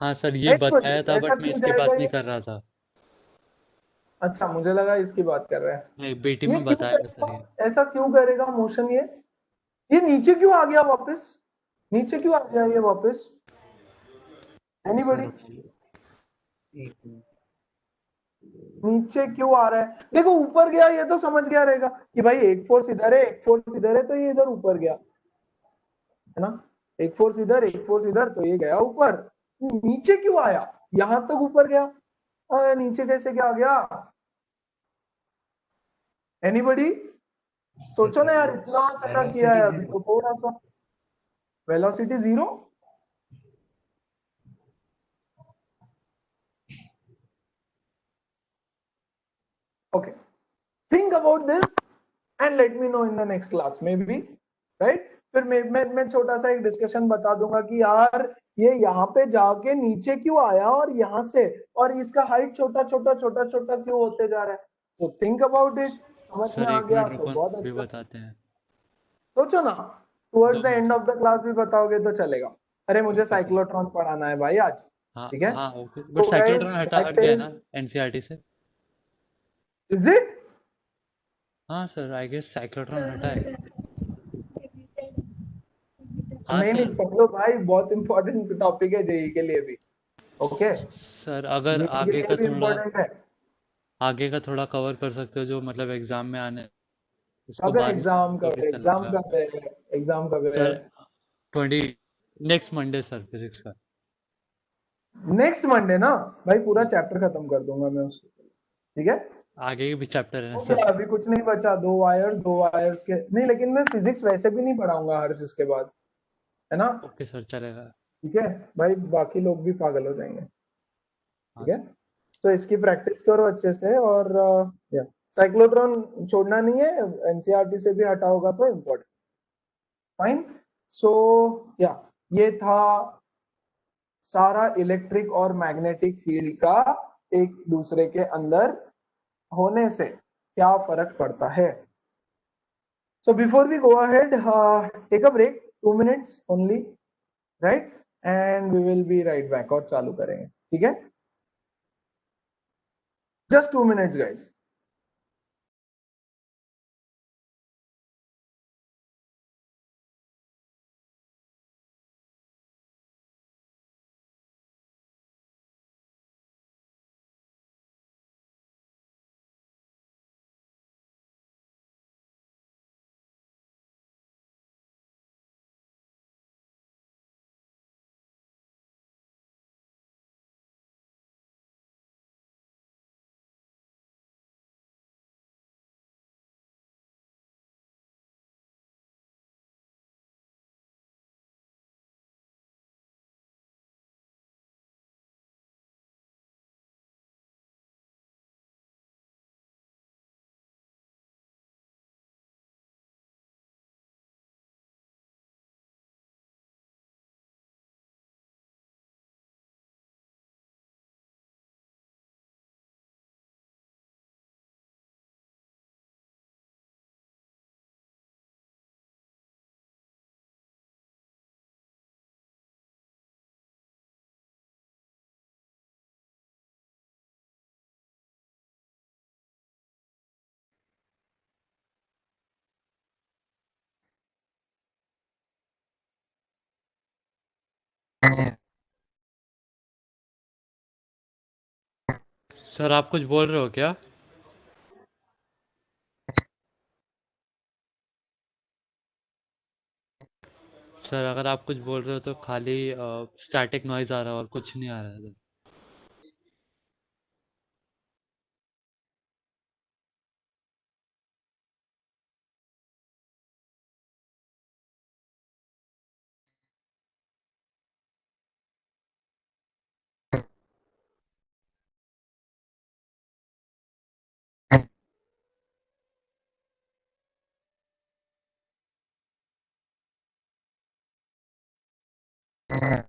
हाँ सर, ये एनीबॉडी बताया था ऐसा बट मैं क्यों इसकी जाएगा बात नहीं ये? कर रहा था। अच्छा, मुझे लगा इसकी बात कर रहे हैं। नहीं, बीटी ये में क्यों बताया सर ये। करेगा, ऐसा क्यों करेगा मोशन ये नीचे क्यों आ गया वापस? नीचे क्यों आ गया ये वापस? एनीबॉडी? सर एक मिनट। नीचे क्यों आ रहा है? देखो ऊपर गया ये तो समझ गया रहेगा कि भाई एक फोर्स इधर है, एक फोर्स इधर है, तो ये इधर ऊपर गया है ना। एक फोर्स इधर, एक फोर्स इधर, तो ये गया ऊपर। नीचे क्यों आया? यहां तक ऊपर गया, नीचे कैसे क्या आ गया? एनीबॉडी? सोचो ना यार, इतना सारा किया है अभी तो थोड़ा सा। Velocity zero? Okay, think about this and let me know in the next class maybe, right? फिर मैं छोटा सा एक डिस्कशन बता दूंगा कि यार ये यहाँ पे जाके नीचे क्यों आया और यहाँ से, और इसका हाइट छोटा छोटा छोटा छोटा क्यों होते जा रहा है। सो थिंक अबाउट इट, समझ में सर आ एक गया मिनट तो रुको, बहुत भी अच्छा। बताते हैं। सोचो ना, towards 2 the end minute. Of the class भी बताओगे तो चलेगा। अरे मुझे ओके सर। साइक्लोट्रॉन पढ़ाना है भाई आज, हाँ ठीक है। हाँ, okay, but so guys cyclotron हट दैट गया है इज, ना एनसीईआरटी से। Is it? हाँ सर, आई गेस साइक्लोट्रॉन हटा है। हाँ नहीं नहीं, सर। पढ़ लो भाई, बहुत इंपॉर्टेंट टॉपिक है जेई के लिए भी। ओके, सर अगर ये के लिए भी इम्पोर्टेंट है। आगे का थोड़ा कवर कर सकते हो जो मतलब एग्जाम में आने, उसको कब है बाद में पढ़ो एग्जाम, तो कब भी है एग्जाम, चलेगा। कब है एग्जाम, कब है? Sir 20 next Monday sir, physics का। नेक्स्ट मंडे ना? भाई पूरा चैप्टर खत्म कर दूंगा मैं उसको, ठीक है। आगे के भी चैप्टर है ना हो सर। गया, अभी कुछ नहीं बचा, दो वायर्स के नहीं, लेकिन मैं फिजिक्स वैसे भी नहीं पढ़ाऊंगा हर चीज के बाद, है ना। ओके सर, चलेगा। ठीक है भाई, बाकी लोग भी पागल हो जाएंगे, हाँ ठीक है। तो इसकी प्रैक्टिस करो अच्छे से, और या साइक्लोट्रॉन छोड़ना नहीं है, एनसीईआरटी से भी हटा होगा तो इम्पोर्टेंट। फाइन। सो या ये था सारा इलेक्ट्रिक और मैग्नेटिक फील्ड का एक दूसरे के अंदर होने से क्या फर्क पड़ता है। So before we go ahead, take a break, 2 minutes only, right, and we will be right back, और चालू करेंगे, ठीक है। Just 2 minutes guys. सर आप कुछ बोल रहे हो क्या? सर अगर आप कुछ बोल रहे हो तो खाली स्टैटिक नॉइज आ रहा है और कुछ नहीं आ रहा है। हाँ